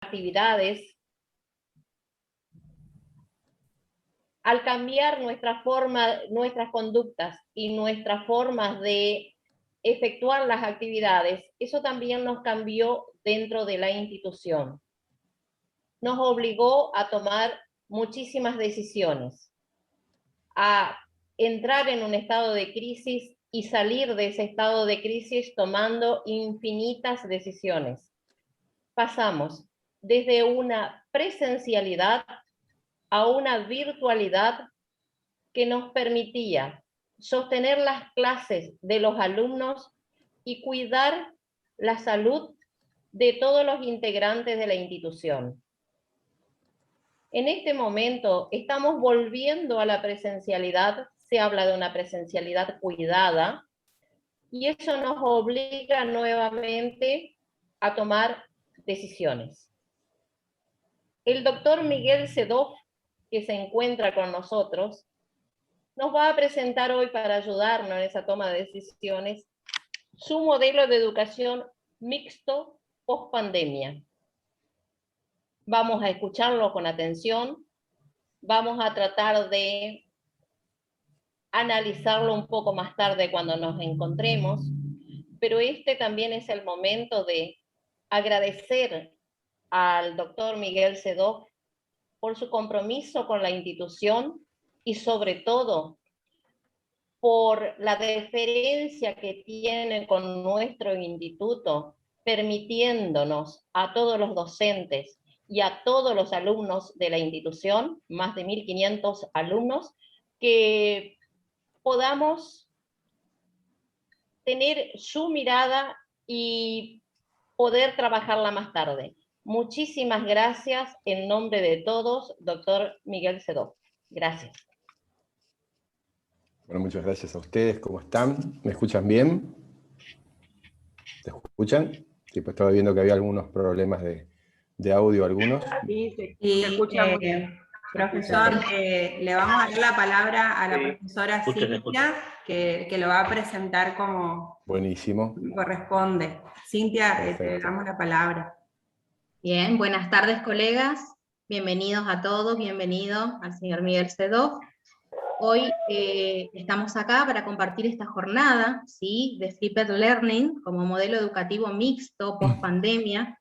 actividades, al cambiar nuestras conductas y nuestras formas de efectuar las actividades, eso también nos cambió dentro de la institución. Nos obligó a tomar muchísimas decisiones, a entrar en un estado de crisis y salir de ese estado de crisis tomando infinitas decisiones. Pasamos desde una presencialidad a una virtualidad que nos permitía sostener las clases de los alumnos y cuidar la salud de todos los integrantes de la institución. En este momento estamos volviendo a la presencialidad, se habla de una presencialidad cuidada, y eso nos obliga nuevamente a tomar decisiones. El doctor Miguel Sedov, que se encuentra con nosotros, nos va a presentar hoy, para ayudarnos en esa toma de decisiones, su modelo de educación mixto post-pandemia. Vamos a escucharlo con atención, vamos a tratar de analizarlo un poco más tarde cuando nos encontremos, pero este también es el momento de agradecer al doctor Miguel Sedov por su compromiso con la institución y sobre todo por la deferencia que tiene con nuestro instituto, permitiéndonos a todos los docentes y a todos los alumnos de la institución, más de 1.500 alumnos, que podamos tener su mirada y poder trabajarla más tarde. Muchísimas gracias en nombre de todos, doctor Miguel Sedov. Gracias. Bueno, muchas gracias a ustedes. ¿Cómo están? ¿Me escuchan bien? ¿Te escuchan? Sí, pues estaba viendo que había algunos problemas de audio, algunos. Sí, se escucha muy bien. Profesor, le vamos a dar la palabra a la profesora Cintia, que lo va a presentar como buenísimo corresponde. Cintia, te damos la palabra. Bien, buenas tardes, colegas. Bienvenidos a todos, bienvenido al señor Miguel Sedov. Hoy estamos acá para compartir esta jornada, ¿sí?, de Flipped Learning como modelo educativo mixto post-pandemia,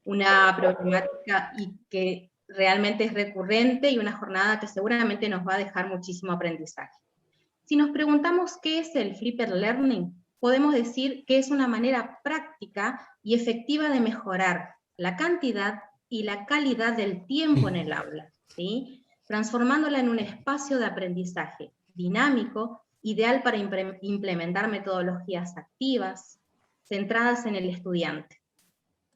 una problemática y que realmente es recurrente y una jornada que seguramente nos va a dejar muchísimo aprendizaje. Si nos preguntamos qué es el Flipped Learning, podemos decir que es una manera práctica y efectiva de mejorar la cantidad y la calidad del tiempo en el aula, ¿sí?, transformándola en un espacio de aprendizaje dinámico, ideal para implementar metodologías activas, centradas en el estudiante.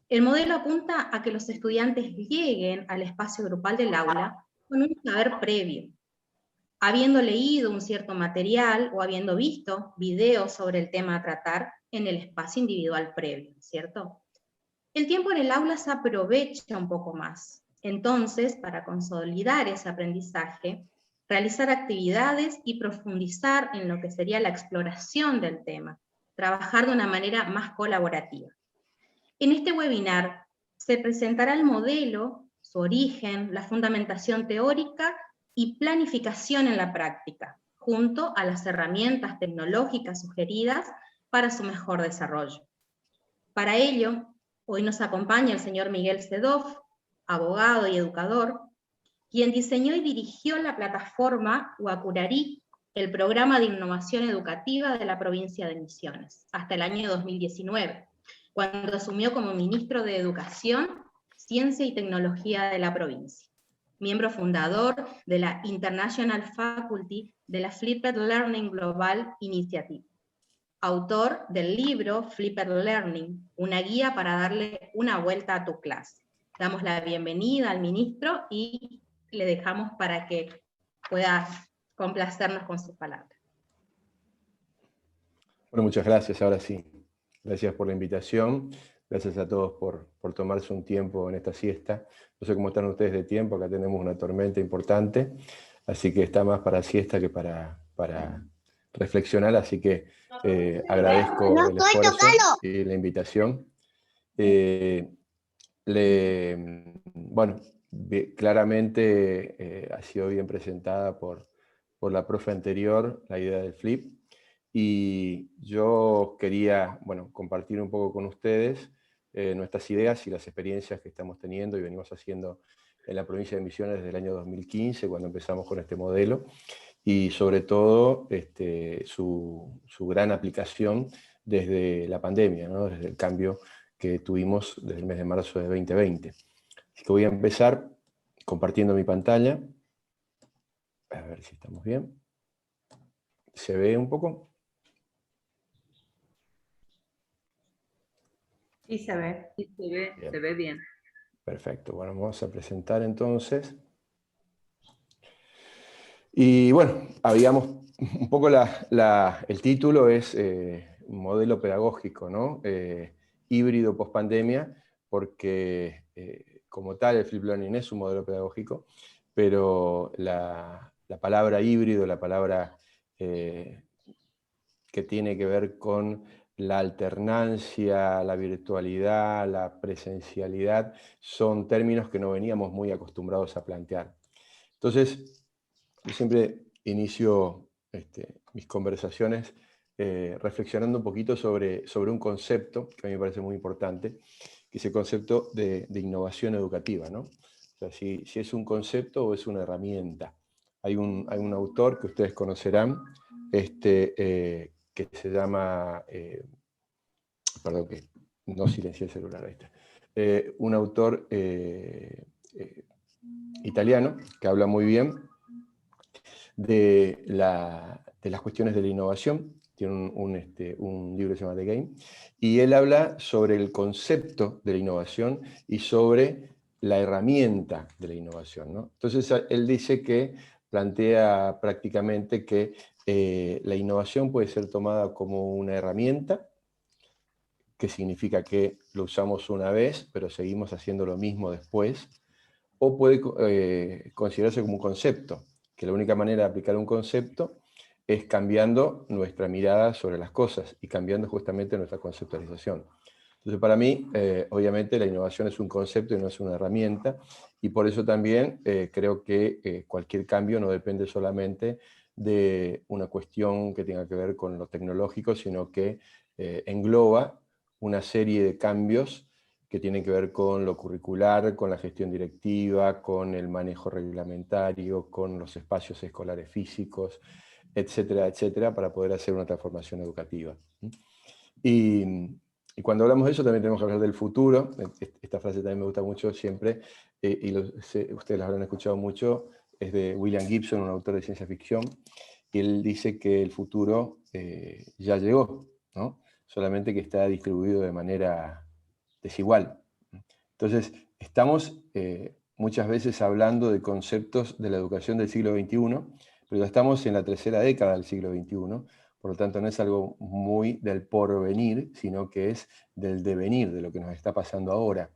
El modelo apunta a que los estudiantes lleguen al espacio grupal del aula con un saber previo, habiendo leído un cierto material o habiendo visto videos sobre el tema a tratar en el espacio individual previo, ¿cierto? El tiempo en el aula se aprovecha un poco más. Entonces, para consolidar ese aprendizaje, realizar actividades y profundizar en lo que sería la exploración del tema, trabajar de una manera más colaborativa. En este webinar se presentará el modelo, su origen, la fundamentación teórica y planificación en la práctica, junto a las herramientas tecnológicas sugeridas para su mejor desarrollo. Para ello, hoy nos acompaña el señor Miguel Sedov, abogado y educador, quien diseñó y dirigió la plataforma Wacurarí, el programa de innovación educativa de la provincia de Misiones, hasta el año 2019, cuando asumió como ministro de Educación, Ciencia y Tecnología de la provincia. Miembro fundador de la International Faculty de la Flipped Learning Global Initiative. Autor del libro Flipped Learning, una guía para darle una vuelta a tu clase. Damos la bienvenida al ministro y le dejamos para que pueda complacernos con sus palabras. Bueno, muchas gracias, ahora sí. Gracias por la invitación, gracias a todos por tomarse un tiempo en esta siesta. No sé cómo están ustedes de tiempo, acá tenemos una tormenta importante, así que está más para siesta que para reflexionar, así que agradezco el esfuerzo y la invitación. Le bueno, claramente ha sido bien presentada por la profe anterior, la idea del flip, y yo quería, bueno, compartir un poco con ustedes nuestras ideas y las experiencias que estamos teniendo y venimos haciendo en la provincia de Misiones desde el año 2015, cuando empezamos con este modelo, y sobre todo su gran aplicación desde la pandemia, ¿no? Desde el cambio que tuvimos desde el mes de marzo de 2020. Así que voy a empezar compartiendo mi pantalla. A ver si estamos bien. ¿Se ve un poco? Sí, se ve. Sí, se ve bien. Perfecto. Bueno, vamos a presentar entonces. Y bueno, habíamos un poco el título es modelo pedagógico, ¿no? Híbrido post-pandemia, porque como tal el Flip Learning es un modelo pedagógico, pero la palabra híbrido, la palabra que tiene que ver con la alternancia, la virtualidad, la presencialidad, son términos que no veníamos muy acostumbrados a plantear. Entonces, yo siempre inicio mis conversaciones reflexionando un poquito sobre un concepto que a mí me parece muy importante, que es el concepto de innovación educativa, ¿no? O sea, si es un concepto o es una herramienta. Hay un autor que ustedes conocerán, que se llama, perdón que no silencié el celular, ahí está, un autor italiano que habla muy bien de las cuestiones de la innovación. Tiene un libro que se llama The Game, y él habla sobre el concepto de la innovación y sobre la herramienta de la innovación, ¿no? Entonces él dice que plantea prácticamente que la innovación puede ser tomada como una herramienta, que significa que lo usamos una vez, pero seguimos haciendo lo mismo después, o puede considerarse como un concepto, que la única manera de aplicar un concepto es cambiando nuestra mirada sobre las cosas y cambiando justamente nuestra conceptualización. Entonces, para mí, obviamente, la innovación es un concepto y no es una herramienta, y por eso también creo que cualquier cambio no depende solamente de una cuestión que tenga que ver con lo tecnológico, sino que engloba una serie de cambios que tienen que ver con lo curricular, con la gestión directiva, con el manejo reglamentario, con los espacios escolares físicos, etcétera, etcétera, para poder hacer una transformación educativa. Y cuando hablamos de eso también tenemos que hablar del futuro. Esta frase también me gusta mucho siempre, y ustedes la habrán escuchado mucho, es de William Gibson, un autor de ciencia ficción, y él dice que el futuro ya llegó, ¿no? Solamente que está distribuido de manera desigual. Entonces, estamos muchas veces hablando de conceptos de la educación del siglo XXI, pero ya estamos en la tercera década del siglo XXI, por lo tanto no es algo muy del porvenir, sino que es del devenir, de lo que nos está pasando ahora.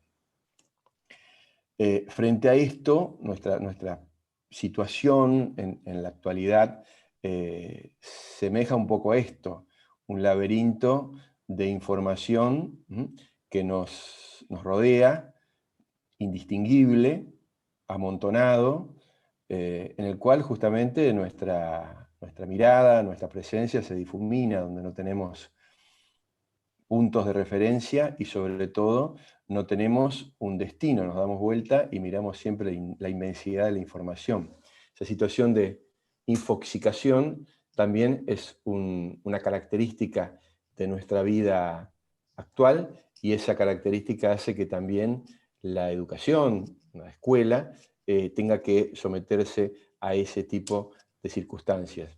Frente a esto, nuestra situación en la actualidad semeja un poco a esto, un laberinto de información que nos rodea, indistinguible, amontonado, en el cual justamente nuestra mirada, nuestra presencia se difumina, donde no tenemos puntos de referencia y sobre todo no tenemos un destino, nos damos vuelta y miramos siempre la inmensidad de la información. Esa situación de infoxicación también es una característica de nuestra vida actual, y esa característica hace que también la educación, la escuela, tenga que someterse a ese tipo de circunstancias.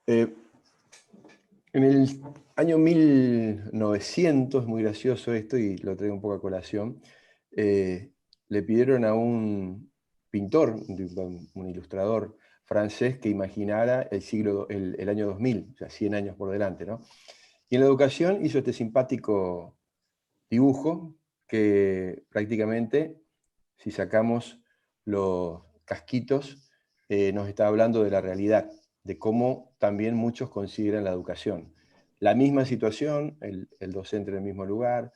En el año 1900, muy gracioso esto, y lo traigo un poco a colación, le pidieron a un pintor, un ilustrador francés, que imaginara el año 2000, o sea, 100 años por delante, ¿no? Y en la educación hizo este simpático dibujo que prácticamente, si sacamos los casquitos, nos está hablando de la realidad, de cómo también muchos consideran la educación. La misma situación, el docente en el mismo lugar,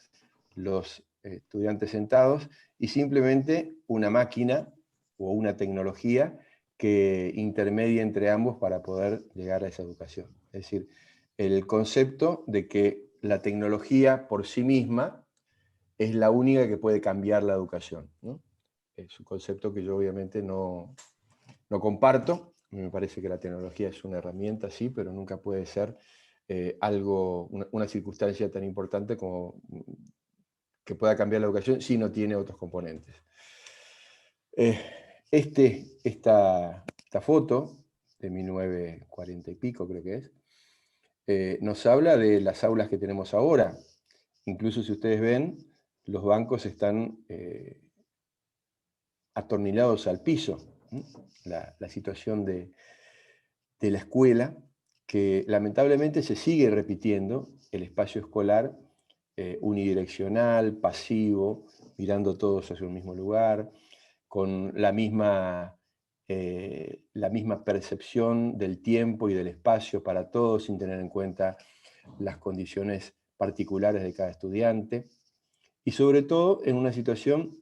los estudiantes sentados y simplemente una máquina o una tecnología que intermedie entre ambos para poder llegar a esa educación. Es decir, el concepto de que la tecnología por sí misma es la única que puede cambiar la educación, ¿no? Es un concepto que yo obviamente no comparto. Me parece que la tecnología es una herramienta, sí, pero nunca puede ser una circunstancia tan importante como que pueda cambiar la educación si no tiene otros componentes. Esta foto, de 1940 y pico creo que es, nos habla de las aulas que tenemos ahora. Incluso si ustedes ven, los bancos están atornillados al piso. La situación de la escuela, que lamentablemente se sigue repitiendo, el espacio escolar unidireccional, pasivo, mirando todos hacia un mismo lugar, con la misma percepción del tiempo y del espacio para todos, sin tener en cuenta las condiciones particulares de cada estudiante, y sobre todo en una situación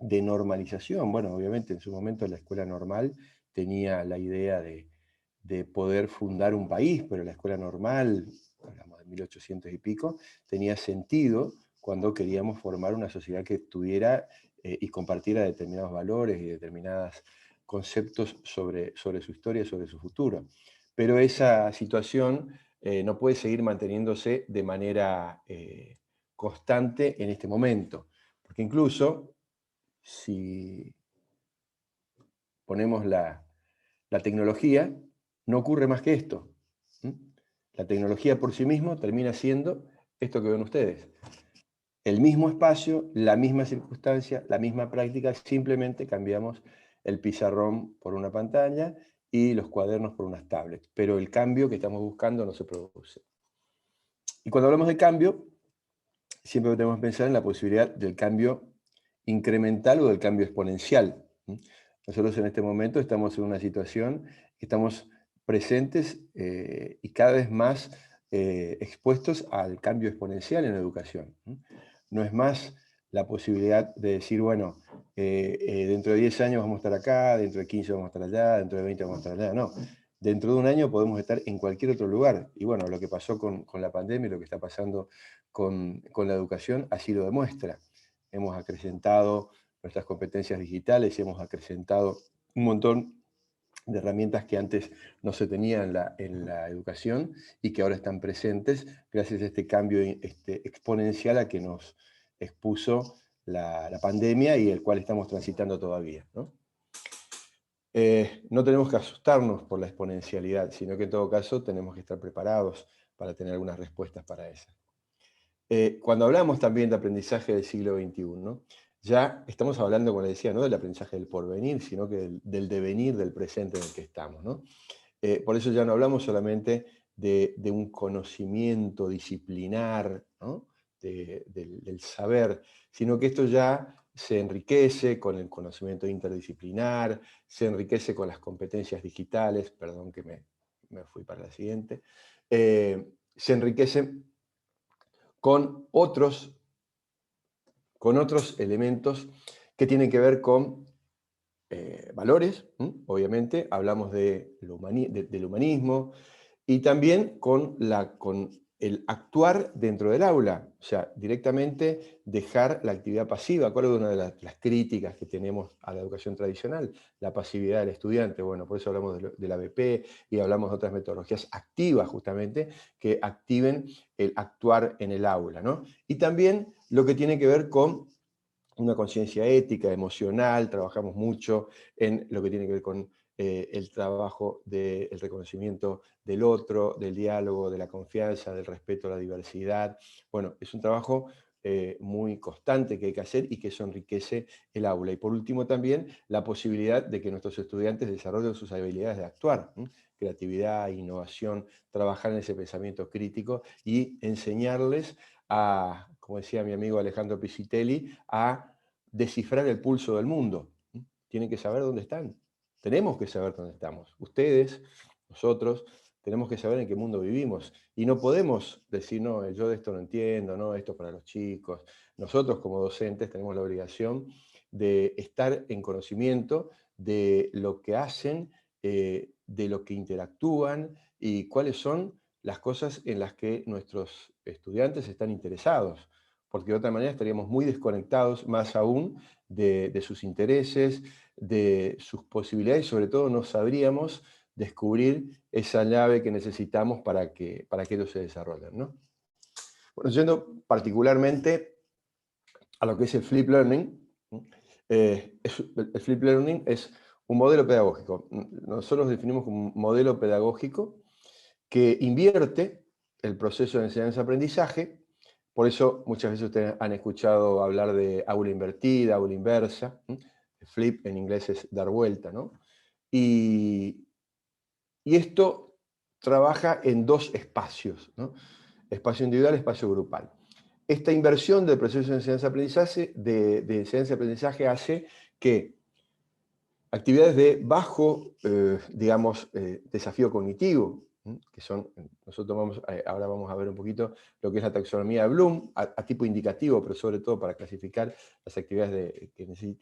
de normalización. Bueno, obviamente en su momento la escuela normal tenía la idea de poder fundar un país, pero la escuela normal, hablamos de 1800 y pico, tenía sentido cuando queríamos formar una sociedad que tuviera y compartiera determinados valores y determinados conceptos sobre su historia, sobre su futuro. Pero esa situación no puede seguir manteniéndose de manera constante en este momento, porque incluso si ponemos la tecnología, no ocurre más que esto. La tecnología por sí misma termina siendo esto que ven ustedes. El mismo espacio, la misma circunstancia, la misma práctica, simplemente cambiamos el pizarrón por una pantalla y los cuadernos por unas tablets. Pero el cambio que estamos buscando no se produce. Y cuando hablamos de cambio, siempre tenemos que pensar en la posibilidad del cambio incremental o del cambio exponencial. Nosotros en este momento estamos en una situación que estamos presentes y cada vez más expuestos al cambio exponencial en la educación. No es más la posibilidad de decir, bueno, dentro de 10 años vamos a estar acá, dentro de 15 vamos a estar allá, dentro de 20 vamos a estar allá. No, dentro de un año podemos estar en cualquier otro lugar. Y bueno, lo que pasó con la pandemia y lo que está pasando con la educación así lo demuestra. Hemos acrecentado nuestras competencias digitales y hemos acrecentado un montón de herramientas que antes no se tenían en la educación y que ahora están presentes gracias a este cambio exponencial a que nos expuso la pandemia y el cual estamos transitando todavía, ¿no? No tenemos que asustarnos por la exponencialidad, sino que en todo caso tenemos que estar preparados para tener algunas respuestas para eso. Cuando hablamos también de aprendizaje del siglo XXI, ¿no? Ya estamos hablando, como les decía, no del aprendizaje del porvenir, sino que del devenir del presente en el que estamos, ¿no? Por eso ya no hablamos solamente de un conocimiento disciplinar, ¿no? Del saber, sino que esto ya se enriquece con el conocimiento interdisciplinar, se enriquece con las competencias digitales, perdón que me fui para la siguiente, se enriquece con otros elementos que tienen que ver con valores, obviamente, hablamos del humanismo, y también con el actuar dentro del aula, o sea, directamente dejar la actividad pasiva. ¿Cuál es una de las críticas que tenemos a la educación tradicional? La pasividad del estudiante. Bueno, por eso hablamos de la BP y hablamos de otras metodologías activas, justamente, que activen el actuar en el aula, ¿no? Y también lo que tiene que ver con una conciencia ética, emocional, trabajamos mucho en lo que tiene que ver con el trabajo del reconocimiento del otro, del diálogo, de la confianza, del respeto a la diversidad. Bueno, es un trabajo muy constante que hay que hacer y que eso enriquece el aula. Y por último también la posibilidad de que nuestros estudiantes desarrollen sus habilidades de actuar, creatividad, innovación, trabajar en ese pensamiento crítico y enseñarles a, como decía mi amigo Alejandro Piscitelli, a descifrar el pulso del mundo. Tienen que saber dónde están. Tenemos que saber dónde estamos. Ustedes, nosotros, tenemos que saber en qué mundo vivimos. Y no podemos decir, no, yo de esto no entiendo, no, esto es para los chicos, nosotros como docentes tenemos la obligación de estar en conocimiento de lo que hacen, de lo que interactúan y cuáles son las cosas en las que nuestros estudiantes están interesados, porque de otra manera estaríamos muy desconectados, más aún, de sus intereses, de sus posibilidades, y sobre todo no sabríamos descubrir esa llave que necesitamos para que ellos se desarrollen, ¿no? Bueno, yendo particularmente a lo que es el Flip Learning, el Flip Learning es un modelo pedagógico. Nosotros lo definimos como un modelo pedagógico que invierte el proceso de enseñanza-aprendizaje. Por eso muchas veces ustedes han escuchado hablar de aula invertida, aula inversa. Flip en inglés es dar vuelta, ¿no? Y esto trabaja en dos espacios, ¿no? Espacio individual, espacio grupal. Esta inversión del proceso de enseñanza-aprendizaje hace que actividades de bajo, digamos, desafío cognitivo, que son, ahora vamos a ver un poquito lo que es la taxonomía de Bloom, a tipo indicativo, pero sobre todo para clasificar las actividades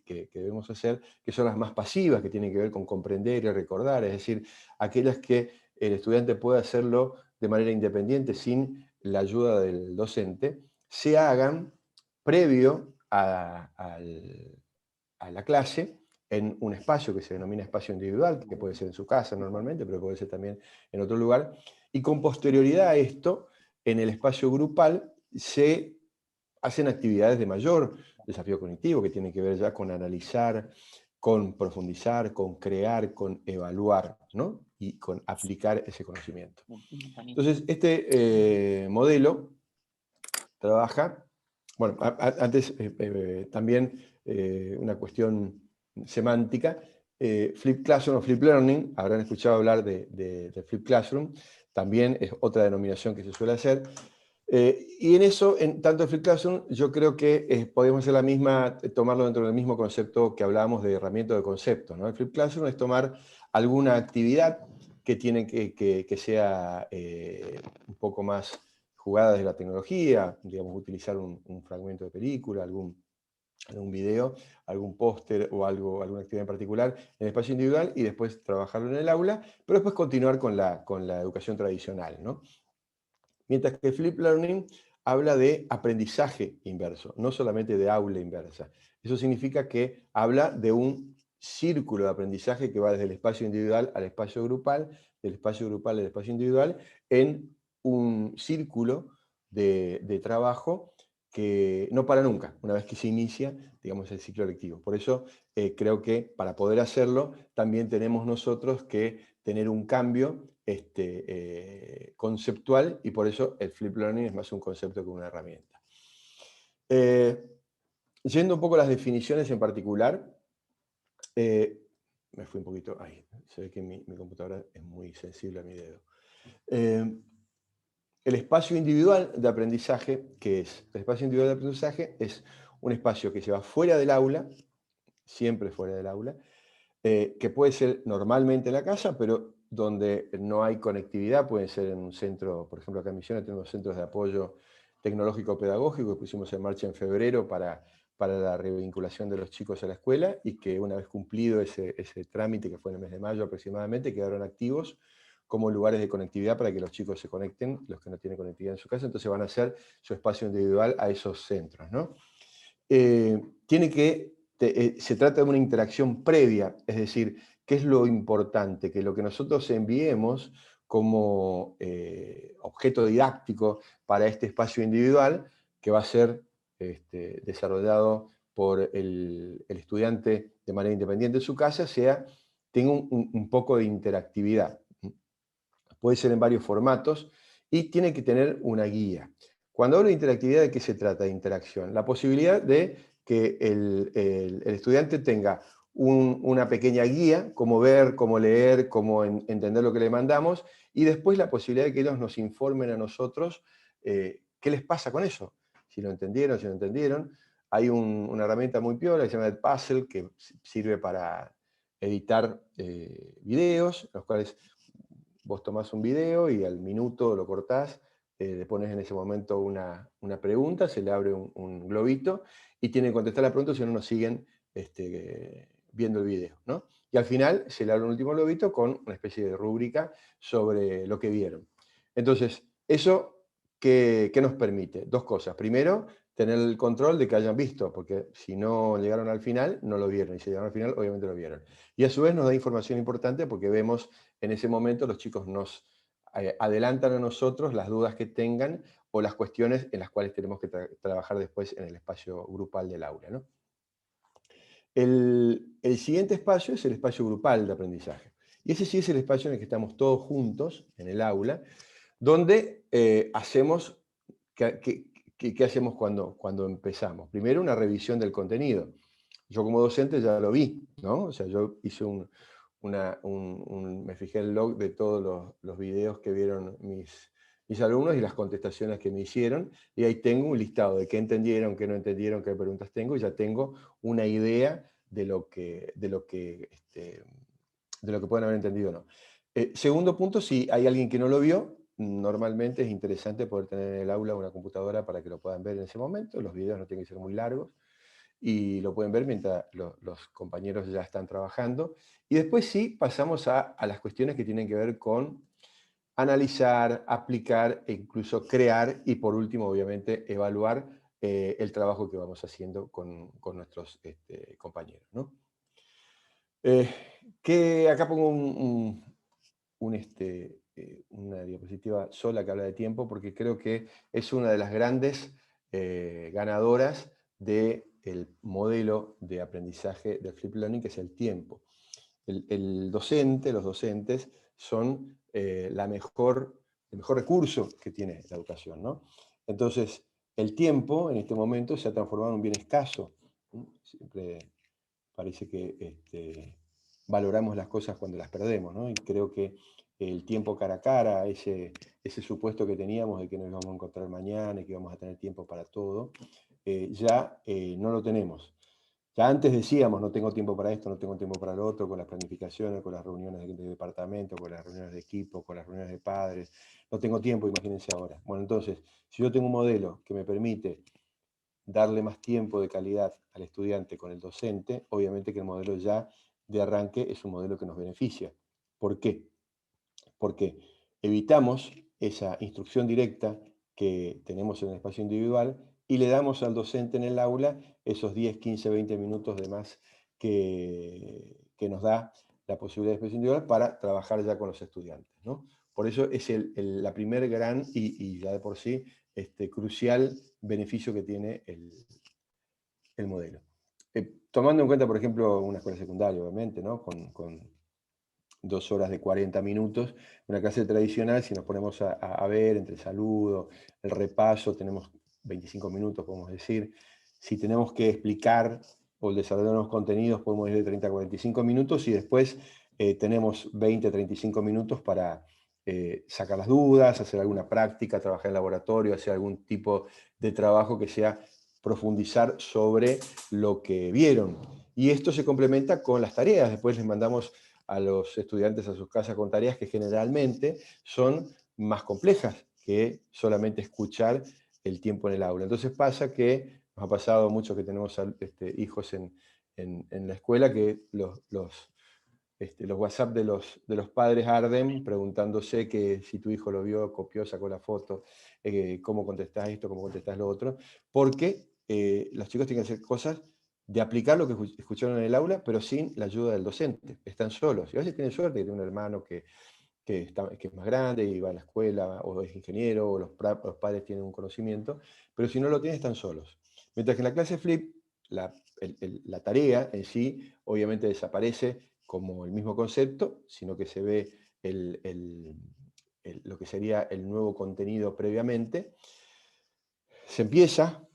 que debemos hacer, que son las más pasivas, que tienen que ver con comprender y recordar, es decir, aquellas que el estudiante puede hacerlo de manera independiente sin la ayuda del docente, se hagan previo a la clase, en un espacio que se denomina espacio individual, que puede ser en su casa normalmente, pero puede ser también en otro lugar, y con posterioridad a esto, en el espacio grupal se hacen actividades de mayor desafío cognitivo, que tienen que ver ya con analizar, con profundizar, con crear, con evaluar, ¿no? Y con aplicar ese conocimiento. Entonces, este modelo trabaja, bueno, antes también una cuestión semántica, Flip Classroom o Flip Learning, habrán escuchado hablar de Flip Classroom, también es otra denominación que se suele hacer, y en eso, tanto en Flip Classroom, yo creo que podemos hacer la misma, tomarlo dentro del mismo concepto que hablábamos de herramienta de concepto, ¿no? El Flip Classroom es tomar alguna actividad que tiene que sea un poco más jugada desde la tecnología, digamos, utilizar un fragmento de película, algún video, algún póster o alguna actividad en particular en el espacio individual y después trabajarlo en el aula, pero después continuar con la educación tradicional, ¿no? Mientras que Flip Learning habla de aprendizaje inverso, no solamente de aula inversa. Eso significa que habla de un círculo de aprendizaje que va desde el espacio individual al espacio grupal, del espacio grupal al espacio individual, en un círculo de trabajo que no para nunca, una vez que se inicia, digamos, el ciclo lectivo. Por eso creo que para poder hacerlo también tenemos nosotros que tener un cambio conceptual, y por eso el Flip Learning es más un concepto que una herramienta. Yendo un poco a las definiciones en particular, me fui un poquito, ahí, se ve que mi computadora es muy sensible a mi dedo. El espacio individual de aprendizaje, ¿qué es? El espacio individual de aprendizaje es un espacio que se va fuera del aula, siempre fuera del aula, que puede ser normalmente en la casa, pero donde no hay conectividad, puede ser en un centro, por ejemplo acá en Misiones tenemos centros de apoyo tecnológico-pedagógico que pusimos en marcha en febrero para la revinculación de los chicos a la escuela, y que una vez cumplido ese trámite, que fue en el mes de mayo aproximadamente, quedaron activos como lugares de conectividad para que los chicos se conecten, los que no tienen conectividad en su casa, entonces van a hacer su espacio individual a esos centros, ¿no? Se trata de una interacción previa, es decir, ¿qué es lo importante? Que lo que nosotros enviemos como objeto didáctico para este espacio individual, que va a ser desarrollado por el estudiante de manera independiente en su casa, tenga un poco de interactividad. Puede ser en varios formatos y tiene que tener una guía. Cuando hablo de interactividad, ¿de qué se trata de interacción? La posibilidad de que el estudiante tenga una pequeña guía, cómo ver, cómo leer, cómo entender lo que le mandamos, y después la posibilidad de que ellos nos informen a nosotros qué les pasa con eso, si lo entendieron, si no entendieron. Hay una herramienta muy piola que se llama Puzzle, que sirve para editar videos, los cuales vos tomás un video y al minuto lo cortás le pones en ese momento una pregunta, se le abre un globito y tienen que contestar la pregunta, si no nos siguen viendo el video, ¿no? Y al final se le abre un último globito con una especie de rúbrica sobre lo que vieron. Entonces, ¿eso qué nos permite? Dos cosas. Primero, tener el control de que hayan visto, porque si no llegaron al final, no lo vieron, y si llegaron al final, obviamente lo vieron. Y a su vez nos da información importante porque vemos en ese momento los chicos nos adelantan a nosotros las dudas que tengan o las cuestiones en las cuales tenemos que trabajar después en el espacio grupal del aula, ¿no? El siguiente espacio es el espacio grupal de aprendizaje. Y ese sí es el espacio en el que estamos todos juntos en el aula, donde hacemos, ¿qué hacemos cuando empezamos? Primero, una revisión del contenido. Yo como docente ya lo vi, ¿no? O sea, yo hice me fijé el log de todos los videos que vieron mis alumnos y las contestaciones que me hicieron, y ahí tengo un listado de qué entendieron, qué no entendieron, qué preguntas tengo, y ya tengo una idea de lo que pueden haber entendido o no. Segundo punto, si hay alguien que no lo vio, normalmente es interesante poder tener en el aula una computadora para que lo puedan ver en ese momento. Los videos no tienen que ser muy largos y lo pueden ver mientras los compañeros ya están trabajando. Y después sí pasamos a las cuestiones que tienen que ver con analizar, aplicar e incluso crear, y por último, obviamente, evaluar el trabajo que vamos haciendo con nuestros compañeros, ¿no? Acá pongo una diapositiva sola que habla de tiempo, porque creo que es una de las grandes ganadoras del modelo de aprendizaje del Flipped Learning, que es el tiempo. Los docentes son el mejor recurso que tiene la educación, ¿no? Entonces, el tiempo en este momento se ha transformado en un bien escaso. Siempre parece que valoramos las cosas cuando las perdemos, ¿no? Y creo que el tiempo cara a cara, ese supuesto que teníamos de que nos íbamos a encontrar mañana y que íbamos a tener tiempo para todo, ya no lo tenemos. Ya antes decíamos, no tengo tiempo para esto, no tengo tiempo para lo otro, con las planificaciones, con las reuniones de departamento, con las reuniones de equipo, con las reuniones de padres. No tengo tiempo, imagínense ahora. Bueno, entonces, si yo tengo un modelo que me permite darle más tiempo de calidad al estudiante con el docente, obviamente que el modelo ya de arranque es un modelo que nos beneficia. ¿Por qué? Porque evitamos esa instrucción directa que tenemos en el espacio individual y le damos al docente en el aula esos 10, 15, 20 minutos de más que nos da la posibilidad de espacio individual para trabajar ya con los estudiantes, ¿no? Por eso es la primer gran y ya de por sí crucial beneficio que tiene el modelo. Tomando en cuenta, por ejemplo, una escuela secundaria, obviamente, ¿no? Con 2 horas de 40 minutos. Una clase tradicional, si nos ponemos a ver entre el saludo, el repaso, tenemos 25 minutos, podemos decir. Si tenemos que explicar o desarrollar unos contenidos, podemos ir de 30 a 45 minutos y después tenemos 20 a 35 minutos para sacar las dudas, hacer alguna práctica, trabajar en laboratorio, hacer algún tipo de trabajo que sea profundizar sobre lo que vieron. Y esto se complementa con las tareas. Después les mandamos a los estudiantes a sus casas con tareas que generalmente son más complejas que solamente escuchar el tiempo en el aula. Entonces pasa que, nos ha pasado mucho que tenemos hijos en la escuela, que los WhatsApp de los padres arden preguntándose que si tu hijo lo vio, copió, sacó la foto, cómo contestás esto, cómo contestás lo otro, porque los chicos tienen que hacer cosas de aplicar lo que escucharon en el aula, pero sin la ayuda del docente. Están solos. Y a veces tienen suerte que tienen un hermano que es más grande y va a la escuela, o es ingeniero, o los padres tienen un conocimiento, pero si no lo tienen, están solos. Mientras que en la clase Flip, la tarea en sí, obviamente desaparece como el mismo concepto, sino que se ve lo que sería el nuevo contenido previamente. Se empieza,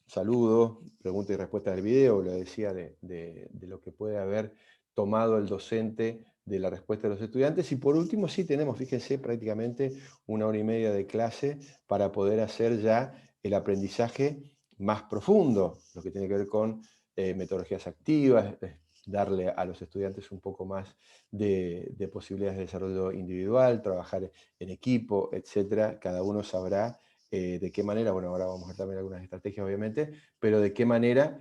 saludo, pregunta y respuesta del video, lo decía de lo que puede haber tomado el docente de la respuesta de los estudiantes. Y por último, sí tenemos, fíjense, prácticamente 1 hora y media de clase para poder hacer ya el aprendizaje más profundo, lo que tiene que ver con metodologías activas, darle a los estudiantes un poco más de posibilidades de desarrollo individual, trabajar en equipo, etc. Cada uno sabrá de qué manera, bueno, ahora vamos a ver también algunas estrategias obviamente, pero de qué manera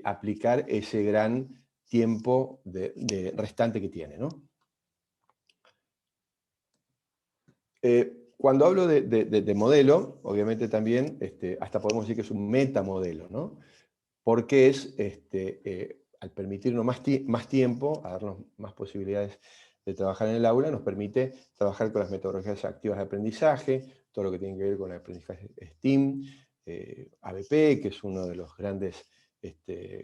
aplicar ese gran tiempo restante que tiene, ¿no? Cuando hablo de modelo, obviamente también, hasta podemos decir que es un metamodelo, ¿no? Porque es, al permitirnos más tiempo, a darnos más posibilidades de trabajar en el aula, nos permite trabajar con las metodologías activas de aprendizaje, todo lo que tiene que ver con el aprendizaje STEAM, ABP, que es uno de los grandes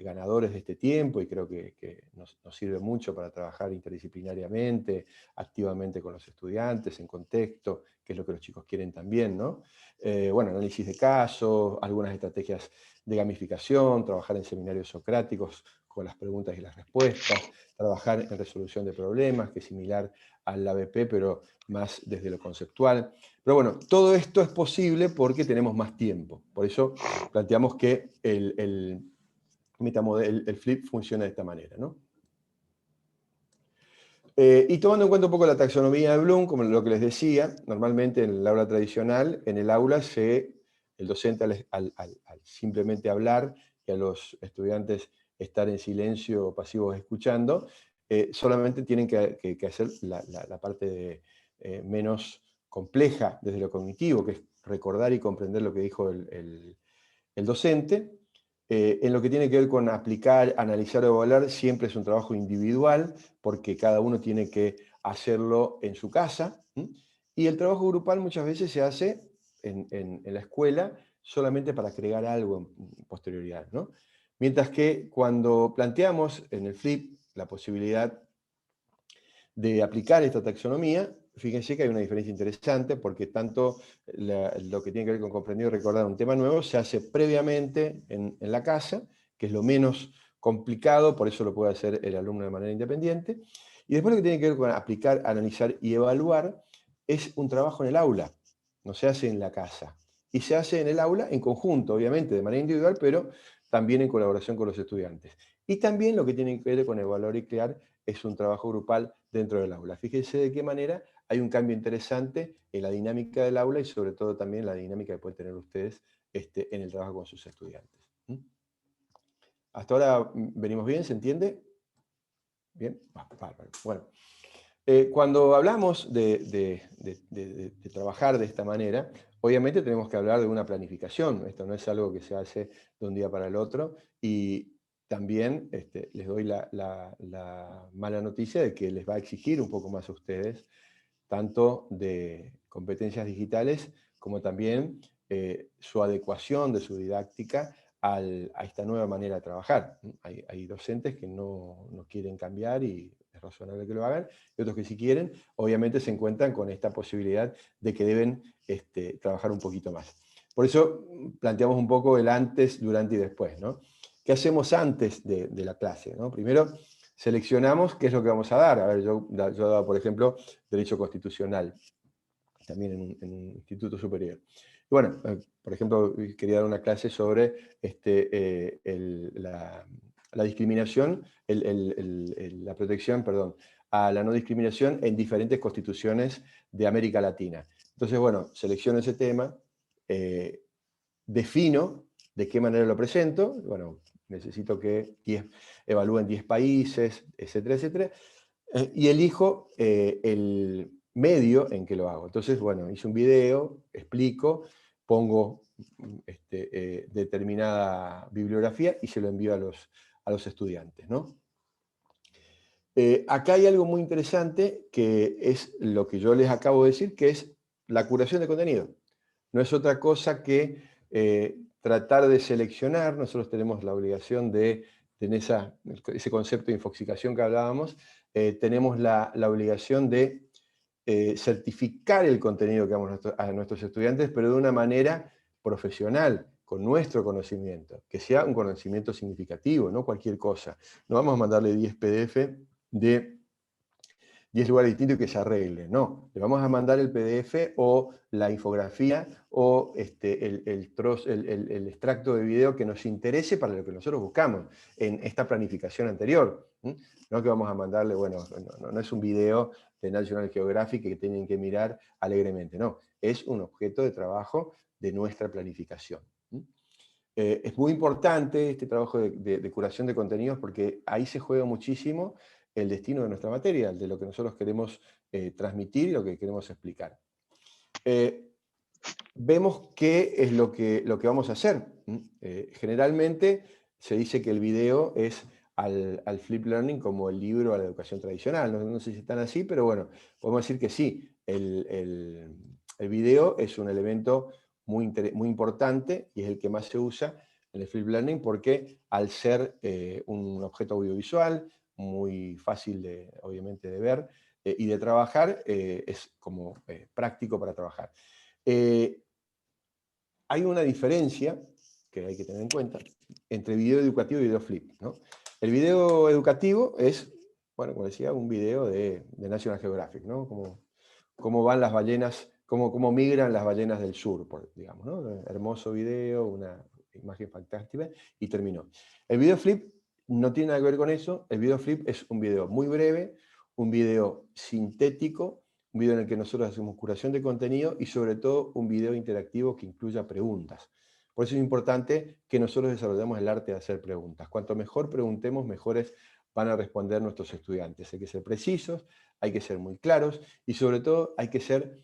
ganadores de este tiempo, y creo que nos sirve mucho para trabajar interdisciplinariamente, activamente con los estudiantes, en contexto, que es lo que los chicos quieren también, ¿no? Bueno, análisis de casos, algunas estrategias de gamificación, trabajar en seminarios socráticos con las preguntas y las respuestas, trabajar en resolución de problemas, que es similar al ABP, pero más desde lo conceptual. Pero bueno, todo esto es posible porque tenemos más tiempo. Por eso planteamos que el flip funciona de esta manera, ¿no? Y tomando en cuenta un poco la taxonomía de Bloom, como lo que les decía, normalmente en el aula tradicional, en el aula el docente al simplemente hablar y a los estudiantes estar en silencio o pasivos escuchando, solamente tienen que hacer la parte menos compleja desde lo cognitivo, que es recordar y comprender lo que dijo el docente. En lo que tiene que ver con aplicar, analizar o evaluar, siempre es un trabajo individual, porque cada uno tiene que hacerlo en su casa, y el trabajo grupal muchas veces se hace en la escuela solamente para agregar algo en posterioridad, ¿no? Mientras que cuando planteamos en el flip la posibilidad de aplicar esta taxonomía, fíjense que hay una diferencia interesante, porque tanto lo que tiene que ver con comprender y recordar un tema nuevo se hace previamente en la casa, que es lo menos complicado, por eso lo puede hacer el alumno de manera independiente. Y después lo que tiene que ver con aplicar, analizar y evaluar es un trabajo en el aula, no se hace en la casa. Y se hace en el aula en conjunto, obviamente, de manera individual, pero también en colaboración con los estudiantes. Y también lo que tiene que ver con evaluar y crear es un trabajo grupal dentro del aula. Fíjense de qué manera hay un cambio interesante en la dinámica del aula y sobre todo también la dinámica que pueden tener ustedes en el trabajo con sus estudiantes. ¿Hasta ahora venimos bien? ¿Se entiende? ¿Bien? Bárbaro. Bueno, cuando hablamos de trabajar de esta manera, obviamente tenemos que hablar de una planificación. Esto no es algo que se hace de un día para el otro, y también les doy la mala noticia de que les va a exigir un poco más a ustedes, tanto de competencias digitales como también su adecuación de su didáctica a esta nueva manera de trabajar. Hay docentes que no quieren cambiar y es razonable que lo hagan, y otros que sí quieren, obviamente se encuentran con esta posibilidad de que deben trabajar un poquito más. Por eso planteamos un poco el antes, durante y después, ¿no? ¿Qué hacemos antes de la clase, ¿no? Primero, seleccionamos qué es lo que vamos a dar. A ver, yo daba, por ejemplo, Derecho Constitucional, también en un instituto superior. Y bueno, por ejemplo, quería dar una clase sobre la discriminación, la protección, perdón, a la no discriminación en diferentes constituciones de América Latina. Entonces, bueno, selecciono ese tema, defino de qué manera lo presento, bueno, necesito que evalúen 10 países, etcétera, etcétera, y elijo el medio en que lo hago. Entonces, bueno, hice un video, explico, pongo determinada bibliografía y se lo envío a los estudiantes, ¿no? Acá hay algo muy interesante que es lo que yo les acabo de decir, que es la curación de contenido. No es otra cosa que tratar de seleccionar. Nosotros tenemos la obligación de tener ese concepto de infoxicación que hablábamos, tenemos la obligación de certificar el contenido que damos a nuestros estudiantes, pero de una manera profesional, con nuestro conocimiento, que sea un conocimiento significativo, no cualquier cosa. No vamos a mandarle 10 PDF de 10 lugares distintos y que se arregle. No, le vamos a mandar el PDF o la infografía o el extracto de video que nos interese para lo que nosotros buscamos en esta planificación anterior. No que vamos a mandarle, bueno, no es un video de National Geographic que tienen que mirar alegremente, no, es un objeto de trabajo de nuestra planificación. Es muy importante este trabajo de curación de contenidos porque ahí se juega muchísimo el destino de nuestra materia, de lo que nosotros queremos transmitir y lo que queremos explicar. Vemos qué es lo que vamos a hacer. Generalmente se dice que el video es al Flip Learning como el libro a la educación tradicional. No sé si están así, pero bueno, podemos decir que sí. El video es un elemento muy importante y es el que más se usa en el Flip Learning porque al ser un objeto audiovisual, muy fácil obviamente de ver y de trabajar, es como práctico para trabajar. Hay una diferencia que hay que tener en cuenta entre video educativo y video flip, ¿no? El video educativo es, bueno, como decía, un video de National Geographic, ¿no? Cómo van las ballenas, cómo migran las ballenas del sur, digamos, ¿no? Hermoso video, una imagen fantástica, y terminó. El video flip no tiene nada que ver con eso. El video flip es un video muy breve, un video sintético, un video en el que nosotros hacemos curación de contenido y sobre todo un video interactivo que incluya preguntas. Por eso es importante que nosotros desarrollemos el arte de hacer preguntas. Cuanto mejor preguntemos, mejores van a responder nuestros estudiantes. Hay que ser precisos, hay que ser muy claros y sobre todo hay que ser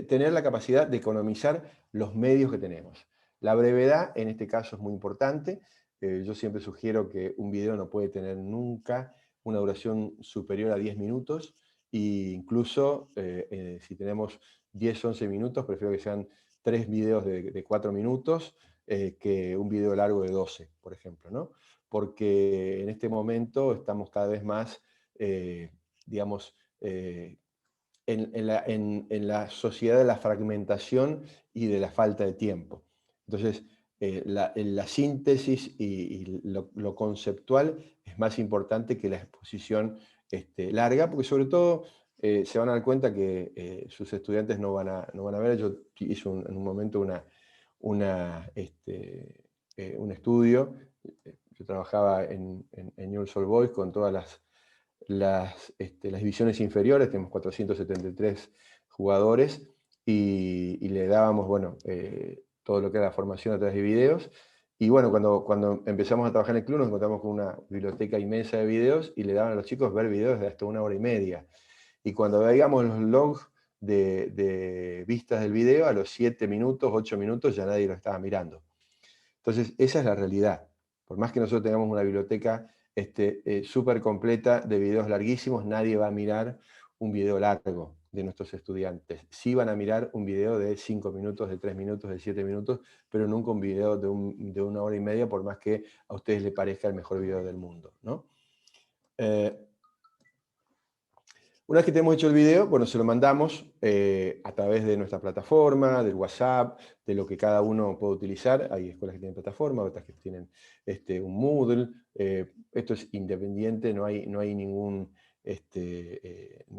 tener la capacidad de economizar los medios que tenemos. La brevedad en este caso es muy importante. Yo siempre sugiero que un video no puede tener nunca una duración superior a 10 minutos e incluso si tenemos 10, 11 minutos, prefiero que sean 3 videos de 4 minutos que un video largo de 12, por ejemplo, ¿no? Porque en este momento estamos cada vez más, en la sociedad de la fragmentación y de la falta de tiempo. Entonces, la síntesis y lo conceptual es más importante que la exposición larga, porque sobre todo se van a dar cuenta que sus estudiantes no van a ver. Yo hice en un momento un estudio. Yo trabajaba en Newell's Old Boys con todas las divisiones inferiores, tenemos 473 jugadores y le dábamos, bueno, todo lo que era la formación a través de videos. Y bueno, cuando empezamos a trabajar en el club nos encontramos con una biblioteca inmensa de videos y le daban a los chicos ver videos de hasta 1 hora y media. Y cuando veíamos los logs de vistas del video, a los 7 minutos, 8 minutos ya nadie lo estaba mirando. Entonces, esa es la realidad. Por más que nosotros tengamos una biblioteca súper completa de videos larguísimos, nadie va a mirar un video largo de nuestros estudiantes. Sí van a mirar un video de 5 minutos, de 3 minutos, de 7 minutos, pero nunca un video de 1 hora y media, por más que a ustedes les parezca el mejor video del mundo, ¿no? Una vez que tenemos hecho el video, bueno, se lo mandamos a través de nuestra plataforma, del WhatsApp, de lo que cada uno puede utilizar. Hay escuelas que tienen plataforma, otras que tienen un Moodle. Esto es independiente, no hay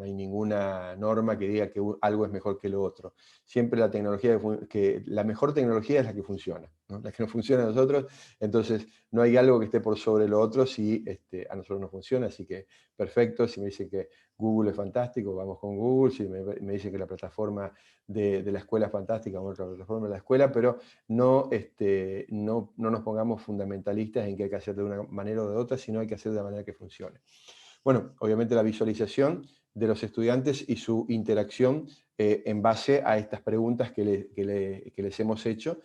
ninguna norma que diga que algo es mejor que lo otro. Siempre la mejor tecnología es la que funciona, ¿no? La que no funciona a nosotros, entonces no hay algo que esté por sobre lo otro si a nosotros no funciona, así que perfecto. Si me dicen que Google es fantástico, vamos con Google. Si me dicen que la plataforma de la escuela es fantástica, vamos a la plataforma de la escuela, pero no nos pongamos fundamentalistas en que hay que hacer de una manera o de otra, sino hay que hacer de la manera que funcione. Bueno, obviamente la visualización de los estudiantes y su interacción en base a estas preguntas que les hemos hecho,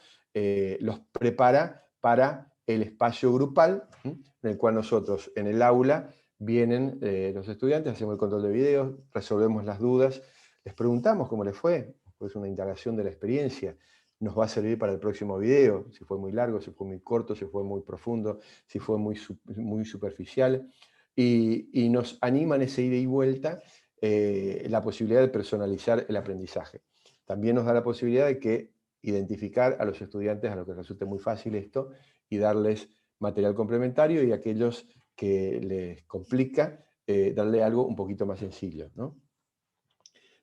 los prepara para el espacio grupal, en el cual nosotros en el aula vienen los estudiantes, hacemos el control de videos, resolvemos las dudas, les preguntamos cómo les fue, es una indagación de la experiencia, nos va a servir para el próximo video, si fue muy largo, si fue muy corto, si fue muy profundo, si fue muy superficial. Y nos animan ese ida y vuelta la posibilidad de personalizar el aprendizaje. También nos da la posibilidad de identificar a los estudiantes a los que resulte muy fácil esto y darles material complementario, y aquellos que les complica darle algo un poquito más sencillo, ¿no?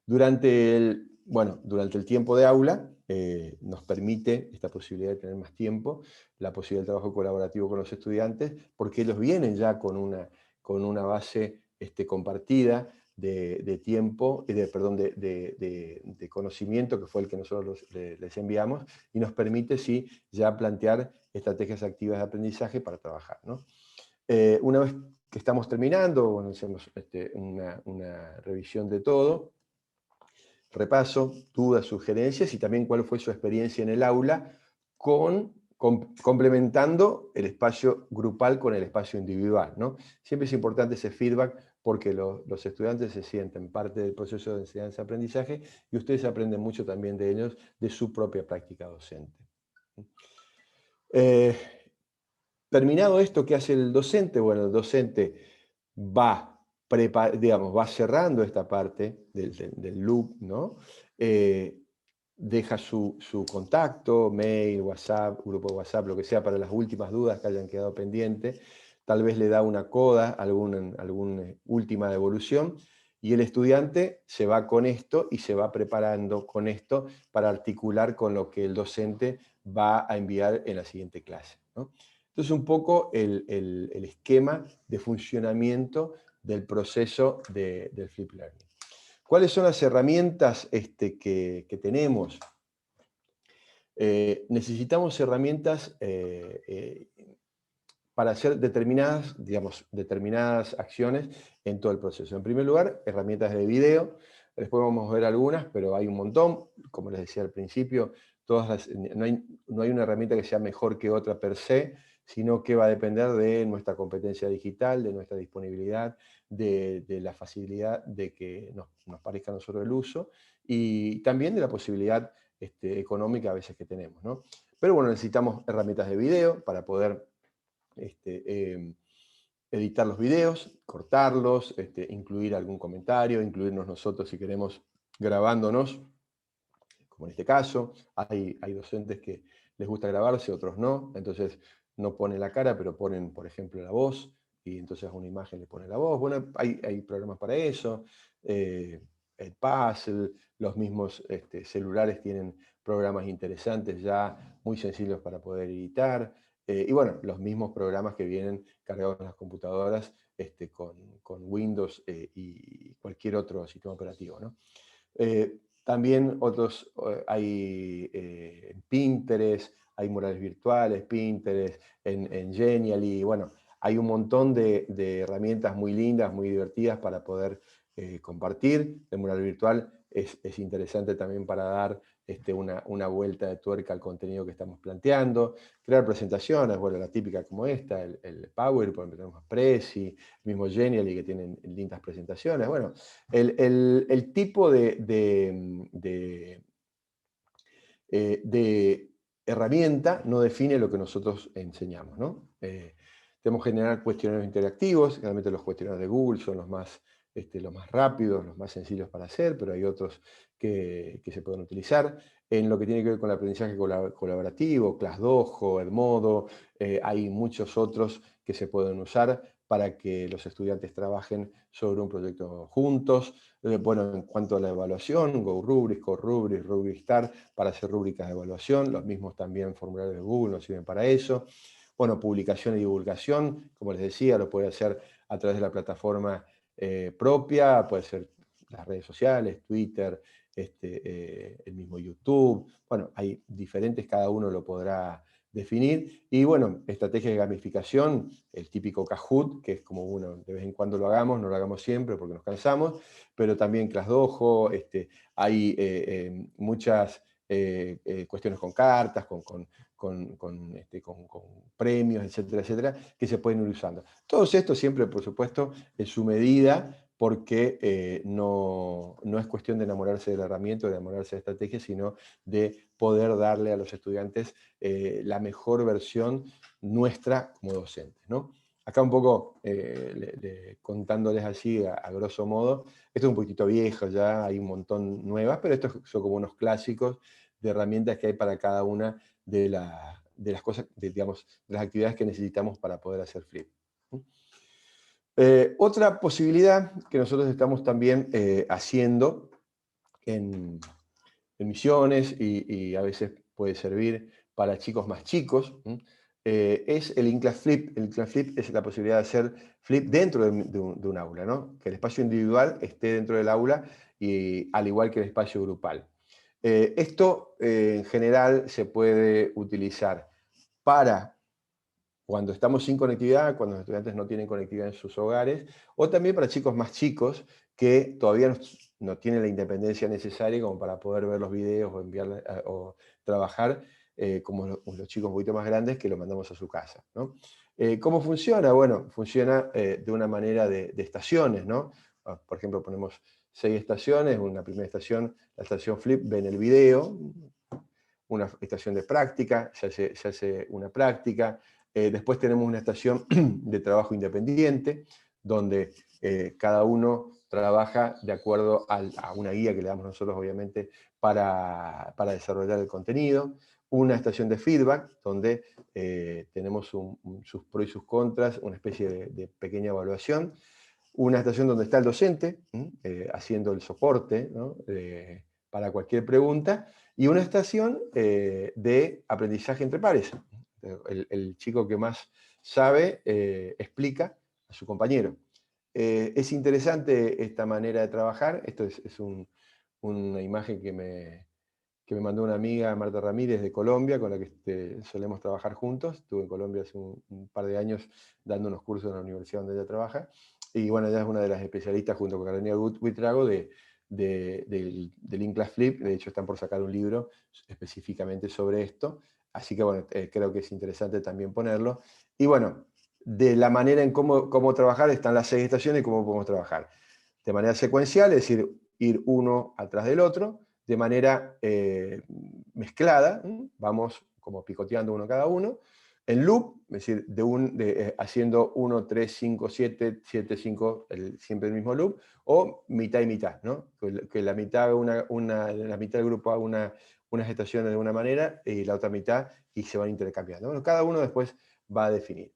Durante el tiempo de aula nos permite esta posibilidad de tener más tiempo, la posibilidad de trabajo colaborativo con los estudiantes, porque ellos vienen ya con una base compartida de tiempo, de conocimiento, que fue el que nosotros les enviamos, y nos permite, sí, ya plantear estrategias activas de aprendizaje para trabajar, ¿no? Una vez que estamos terminando, bueno, hacemos una revisión de todo, repaso, dudas, sugerencias y también cuál fue su experiencia en el aula complementando el espacio grupal con el espacio individual, ¿no? Siempre es importante ese feedback porque los estudiantes se sienten parte del proceso de enseñanza-aprendizaje y ustedes aprenden mucho también de ellos, de su propia práctica docente. Terminado esto, ¿qué hace el docente? Bueno, el docente va cerrando esta parte del loop, ¿no? Deja su contacto, mail, WhatsApp, grupo de WhatsApp, lo que sea, para las últimas dudas que hayan quedado pendientes. Tal vez le da una coda, alguna última devolución, y el estudiante se va con esto y se va preparando con esto para articular con lo que el docente va a enviar en la siguiente clase, ¿no? Entonces, un poco el esquema de funcionamiento del proceso del Flip Learning. ¿Cuáles son las herramientas que tenemos? Necesitamos herramientas para hacer determinadas acciones en todo el proceso. En primer lugar, herramientas de video. Después vamos a ver algunas, pero hay un montón. Como les decía al principio, no hay una herramienta que sea mejor que otra per se, sino que va a depender de nuestra competencia digital, de nuestra disponibilidad, de la facilidad de que nos parezca a nosotros el uso, y también de la posibilidad económica a veces que tenemos, ¿no? Pero bueno, necesitamos herramientas de video para poder editar los videos, cortarlos, incluir algún comentario, incluirnos nosotros si queremos grabándonos, como en este caso. Hay docentes que les gusta grabarse, otros no, entonces no ponen la cara, pero ponen, por ejemplo, la voz, y entonces a una imagen le ponen la voz. Bueno, hay programas para eso. El Puzzle, los mismos celulares tienen programas interesantes ya, muy sencillos para poder editar. Y bueno, los mismos programas que vienen cargados en las computadoras con Windows y cualquier otro sistema operativo, ¿no? También otros, hay Pinterest, hay murales virtuales, Pinterest, en Genially, bueno, hay un montón de herramientas muy lindas, muy divertidas para poder compartir. El mural virtual es interesante también para dar una vuelta de tuerca al contenido que estamos planteando. Crear presentaciones, bueno, la típica como esta, el PowerPoint, tenemos Prezi, el mismo Genially que tienen lindas presentaciones. Bueno, el tipo de herramienta no define lo que nosotros enseñamos, ¿no? Tenemos que generar cuestionarios interactivos. Realmente los cuestionarios de Google son los más rápidos, los más sencillos para hacer, pero hay otros que se pueden utilizar. En lo que tiene que ver con el aprendizaje colaborativo, ClassDojo, Edmodo, hay muchos otros que se pueden usar para que los estudiantes trabajen sobre un proyecto juntos. Bueno, en cuanto a la evaluación, GoRubrics, CoRubrics, RubricStar, para hacer rúbricas de evaluación. Los mismos también formularios de Google nos sirven para eso. Bueno, publicación y divulgación, como les decía, lo puede hacer a través de la plataforma propia, puede ser las redes sociales, Twitter, el mismo YouTube. Bueno, hay diferentes, cada uno lo podrá definir. Y bueno, estrategias de gamificación, el típico Kahoot, que es como uno, de vez en cuando lo hagamos, no lo hagamos siempre porque nos cansamos, pero también ClassDojo, hay muchas cuestiones con cartas, con premios, etcétera, etcétera, que se pueden ir usando. Todo esto siempre, por supuesto, en su medida, porque no es cuestión de enamorarse de la herramienta, de enamorarse de la estrategia, sino de poder darle a los estudiantes la mejor versión nuestra como docentes, ¿no? Acá un poco contándoles así a grosso modo, esto es un poquitito viejo ya, hay un montón nuevas, pero estos son como unos clásicos de herramientas que hay para cada una de las cosas, digamos, de las actividades que necesitamos para poder hacer Flip. Otra posibilidad que nosotros estamos también haciendo en misiones y a veces puede servir para chicos más chicos, es el In-Class Flip. El In-Class Flip es la posibilidad de hacer flip dentro de un aula, ¿no? Que el espacio individual esté dentro del aula, y al igual que el espacio grupal. Esto en general se puede utilizar para cuando estamos sin conectividad, cuando los estudiantes no tienen conectividad en sus hogares, o también para chicos más chicos que todavía no tienen la independencia necesaria como para poder ver los videos o enviar o trabajar, como los chicos un poquito más grandes que lo mandamos a su casa, ¿no? ¿Cómo funciona? Bueno, funciona de una manera de estaciones, ¿no? Por ejemplo, ponemos 6 estaciones, una primera estación, la estación Flip, ven el video, una estación de práctica, se hace una práctica. Después tenemos una estación de trabajo independiente, donde cada uno trabaja de acuerdo a una guía que le damos nosotros, obviamente, para desarrollar el contenido. Una estación de feedback, donde tenemos sus pros y sus contras, una especie de pequeña evaluación. Una estación donde está el docente, haciendo el soporte, ¿no? Para cualquier pregunta. Y una estación de aprendizaje entre pares. El chico que más sabe explica a su compañero. Es interesante esta manera de trabajar. Esto es una imagen que me mandó una amiga, Marta Ramírez, de Colombia, con la que solemos trabajar juntos. Estuve en Colombia hace un par de años dando unos cursos en la universidad donde ella trabaja. Y bueno, ella es una de las especialistas, junto con Carolina Buitrago, del In-Class Flip. De hecho, están por sacar un libro específicamente sobre esto. Así que bueno, creo que es interesante también ponerlo. Y bueno, de la manera en cómo trabajar, están las 6 estaciones y cómo podemos trabajar. De manera secuencial, es decir, ir uno atrás del otro. De manera mezclada, vamos como picoteando uno cada uno. En loop, es decir, haciendo 1, 3, 5, 7, 7, 5, siempre el mismo loop, o mitad y mitad, ¿no? Que la mitad, la mitad del grupo haga unas estaciones de una manera y la otra mitad, y se van intercambiando. Bueno, cada uno después va a definir.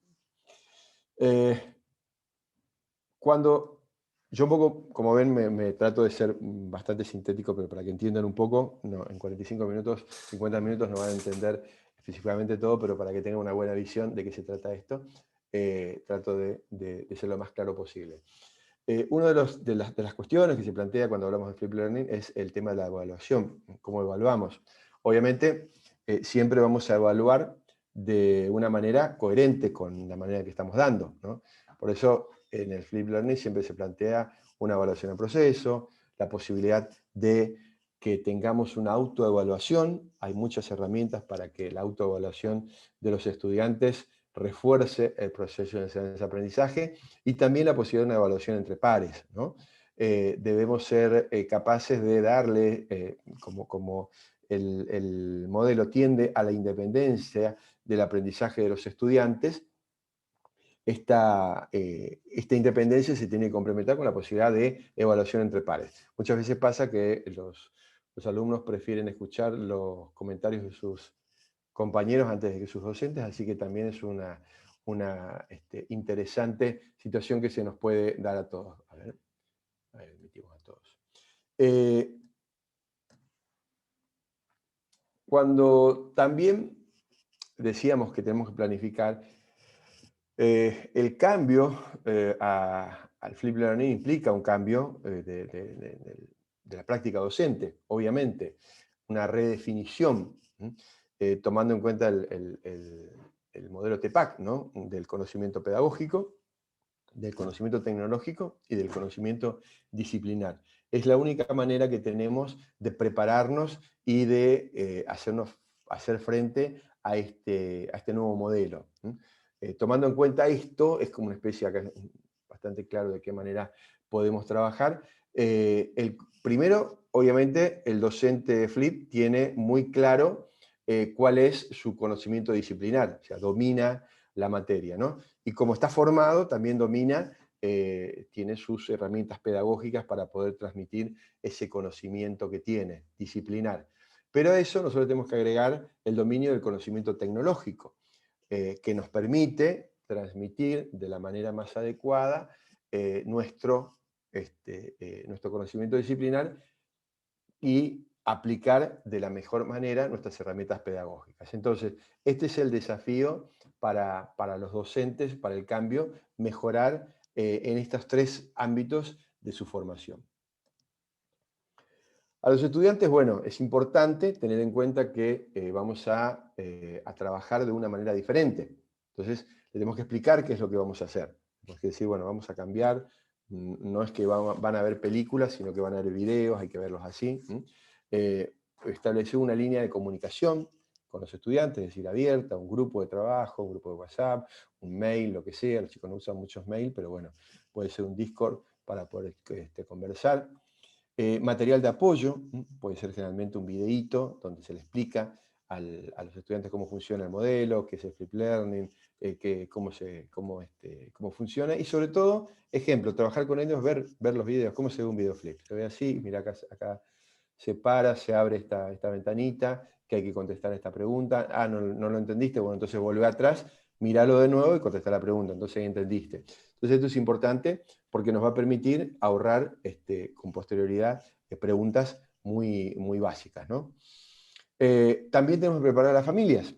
Yo un poco, como ven, me trato de ser bastante sintético, pero para que entiendan un poco, no, en 45 minutos, 50 minutos no van a entender específicamente todo, pero para que tengan una buena visión de qué se trata esto, trato de ser lo más claro posible. Una de las cuestiones que se plantea cuando hablamos de Flip Learning es el tema de la evaluación, cómo evaluamos. Obviamente, siempre vamos a evaluar de una manera coherente con la manera que estamos dando, ¿no? Por eso, en el Flip Learning siempre se plantea una evaluación en proceso, la posibilidad de que tengamos una autoevaluación. Hay muchas herramientas para que la autoevaluación de los estudiantes refuerce el proceso de enseñanza-aprendizaje, y también la posibilidad de una evaluación entre pares, ¿no? Debemos ser capaces de darle, como el modelo tiende a la independencia del aprendizaje de los estudiantes, esta independencia se tiene que complementar con la posibilidad de evaluación entre pares. Muchas veces pasa que los alumnos prefieren escuchar los comentarios de sus compañeros antes de que sus docentes, así que también es una interesante situación que se nos puede dar a todos. A ver, ahí metimos a todos. Cuando también decíamos que tenemos que planificar, el cambio al Flip Learning implica un cambio de la práctica docente, obviamente, una redefinición, tomando en cuenta el modelo TEPAC, ¿no? Del conocimiento pedagógico, del conocimiento tecnológico y del conocimiento disciplinar. Es la única manera que tenemos de prepararnos y de hacer frente a este nuevo modelo. Tomando en cuenta esto, es como una especie, acá es bastante claro de qué manera podemos trabajar. Primero, obviamente, el docente Flip tiene muy claro cuál es su conocimiento disciplinar, o sea, domina la materia, ¿no? Y como está formado, también domina, tiene sus herramientas pedagógicas para poder transmitir ese conocimiento que tiene, disciplinar. Pero a eso nosotros tenemos que agregar el dominio del conocimiento tecnológico, que nos permite transmitir de la manera más adecuada nuestro conocimiento disciplinar y aplicar de la mejor manera nuestras herramientas pedagógicas. Entonces, este es el desafío para los docentes, para el cambio, mejorar en estos 3 ámbitos de su formación. A los estudiantes, bueno, es importante tener en cuenta que vamos a trabajar de una manera diferente. Entonces, le tenemos que explicar qué es lo que vamos a hacer. Tenemos que decir, bueno, vamos a cambiar, no es que van a ver películas, sino que van a ver videos, hay que verlos así. Establecer una línea de comunicación con los estudiantes, es decir, abierta, un grupo de trabajo, un grupo de WhatsApp, un mail, lo que sea. Los chicos no usan muchos mails, pero bueno, puede ser un Discord para poder conversar. Material de apoyo, puede ser generalmente un videíto donde se le explica a los estudiantes cómo funciona el modelo, qué es el Flip Learning, cómo funciona, y sobre todo, ejemplo, trabajar con ellos, ver los videos, cómo se ve un video flip. Se ve así, mira acá se para, se abre esta ventanita, que hay que contestar esta pregunta. Ah, no lo entendiste, bueno, entonces volvé atrás, míralo de nuevo y contesta la pregunta, entonces ahí entendiste. Entonces esto es importante porque nos va a permitir ahorrar con posterioridad preguntas muy, muy básicas, ¿no? También tenemos que preparar a las familias,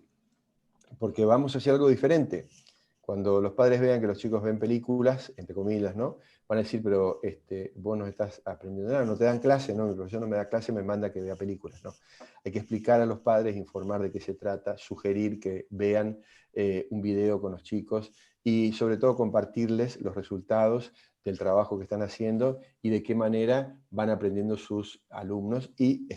porque vamos a hacer algo diferente. Cuando los padres vean que los chicos ven películas, entre comillas, ¿no? Van a decir, pero vos no estás aprendiendo nada, no te dan clase, ¿no? Mi profesor no me da clase, me manda que vea películas, ¿no? Hay que explicar a los padres, informar de qué se trata, sugerir que vean un video con los chicos y sobre todo compartirles los resultados del trabajo que están haciendo y de qué manera van aprendiendo sus alumnos y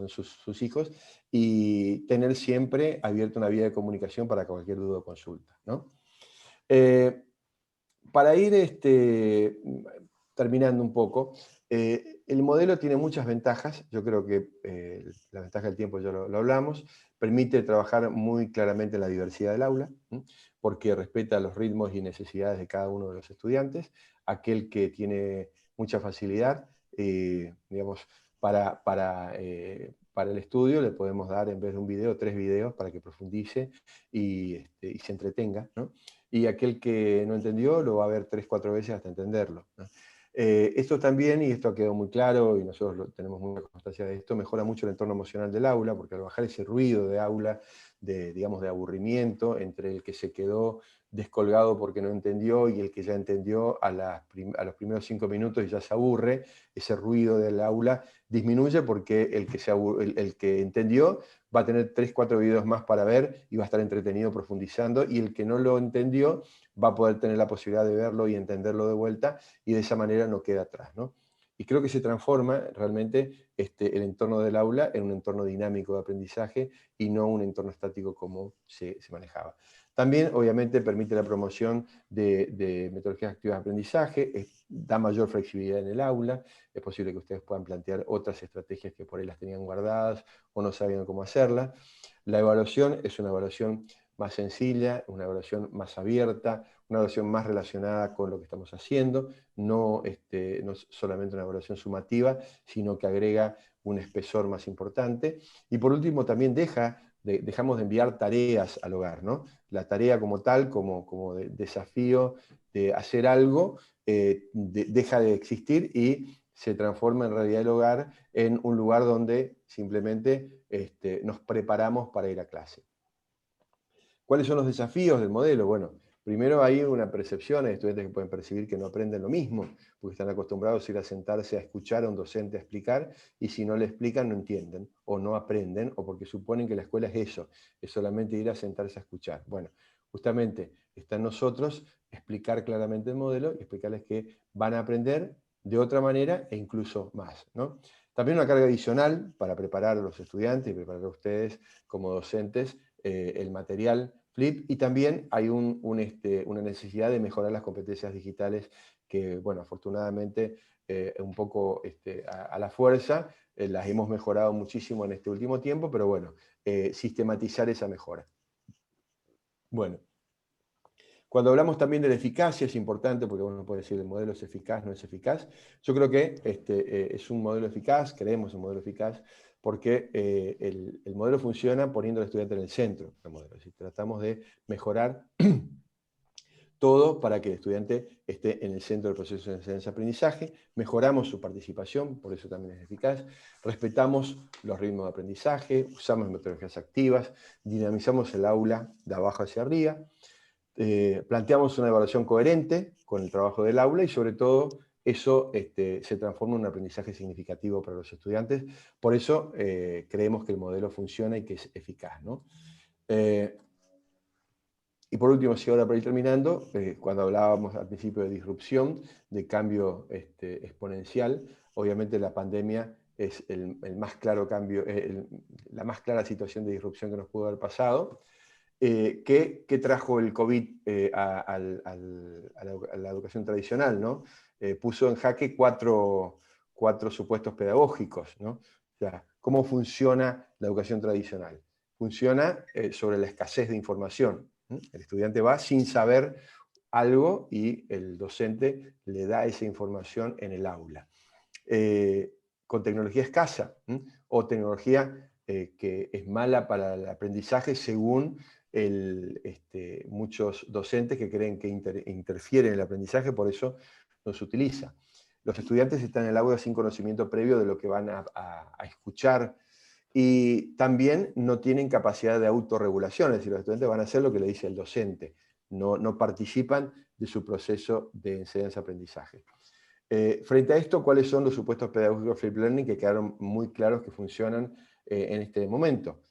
sus hijos, y tener siempre abierta una vía de comunicación para cualquier duda o consulta, ¿no? Para ir terminando un poco, el modelo tiene muchas ventajas. Yo creo que la ventaja del tiempo ya lo hablamos. Permite trabajar muy claramente en la diversidad del aula, porque respeta los ritmos y necesidades de cada uno de los estudiantes. Aquel que tiene mucha facilidad, digamos, para el estudio, le podemos dar, en vez de un video, 3 videos para que profundice y se entretenga, ¿no? Y aquel que no entendió lo va a ver 3, 4 veces hasta entenderlo, ¿no? Esto también, y esto ha quedado muy claro, y nosotros tenemos mucha constancia de esto, mejora mucho el entorno emocional del aula, porque al bajar ese ruido de aula, digamos, de aburrimiento, entre el que se quedó descolgado porque no entendió y el que ya entendió a los primeros 5 minutos y ya se aburre, ese ruido del aula disminuye porque el que entendió va a tener 3, 4 videos más para ver y va a estar entretenido profundizando, y el que no lo entendió va a poder tener la posibilidad de verlo y entenderlo de vuelta, y de esa manera no queda atrás, ¿no? Y creo que se transforma realmente el entorno del aula en un entorno dinámico de aprendizaje y no un entorno estático como se manejaba. También, obviamente, permite la promoción de metodologías activas de aprendizaje, da mayor flexibilidad en el aula, es posible que ustedes puedan plantear otras estrategias que por ahí las tenían guardadas o no sabían cómo hacerlas. La evaluación es una evaluación más sencilla, una evaluación más abierta, una evaluación más relacionada con lo que estamos haciendo, no solamente una evaluación sumativa, sino que agrega un espesor más importante. Y por último, también dejamos de enviar tareas al hogar, ¿no? La tarea como tal, como desafío de hacer algo, deja de existir y se transforma en realidad el hogar en un lugar donde simplemente nos preparamos para ir a clase. ¿Cuáles son los desafíos del modelo? Bueno, primero hay una percepción, hay estudiantes que pueden percibir que no aprenden lo mismo, porque están acostumbrados a ir a sentarse a escuchar a un docente a explicar, y si no le explican no entienden, o no aprenden, o porque suponen que la escuela es eso, es solamente ir a sentarse a escuchar. Bueno, justamente está en nosotros explicar claramente el modelo y explicarles que van a aprender de otra manera e incluso más, ¿no? También una carga adicional para preparar a los estudiantes y preparar a ustedes como docentes el material Flip, y también hay una necesidad de mejorar las competencias digitales que, bueno, afortunadamente un poco a la fuerza las hemos mejorado muchísimo en este último tiempo, pero bueno, sistematizar esa mejora. Bueno, cuando hablamos también de la eficacia es importante, porque uno puede decir el modelo es eficaz, no es eficaz. Yo creo que es un modelo eficaz, creemos un modelo eficaz, porque el modelo funciona poniendo al estudiante en el centro del modelo. Si tratamos de mejorar todo para que el estudiante esté en el centro del proceso de enseñanza-aprendizaje, mejoramos su participación, por eso también es eficaz, respetamos los ritmos de aprendizaje, usamos metodologías activas, dinamizamos el aula de abajo hacia arriba, planteamos una evaluación coherente con el trabajo del aula y sobre todo eso se transforma en un aprendizaje significativo para los estudiantes. Por eso creemos que el modelo funciona y que es eficaz, ¿no? Y por último, si ahora para ir terminando, cuando hablábamos al principio de disrupción, de cambio exponencial, obviamente la pandemia es el más claro cambio, la más clara situación de disrupción que nos pudo haber pasado. ¿Qué trajo el COVID a la educación tradicional, ¿no? Puso en jaque cuatro supuestos pedagógicos, ¿no? O sea, ¿cómo funciona la educación tradicional? Funciona sobre la escasez de información. El estudiante va sin saber algo y el docente le da esa información en el aula. Con tecnología escasa o tecnología que es mala para el aprendizaje según muchos docentes que creen que interfiere en el aprendizaje, por eso no se utiliza. Los estudiantes están en el aula sin conocimiento previo de lo que van a escuchar y también no tienen capacidad de autorregulación, es decir, los estudiantes van a hacer lo que le dice el docente, no participan de su proceso de enseñanza-aprendizaje. Frente a esto, ¿cuáles son los supuestos pedagógicos flip learning que quedaron muy claros que funcionan en este momento?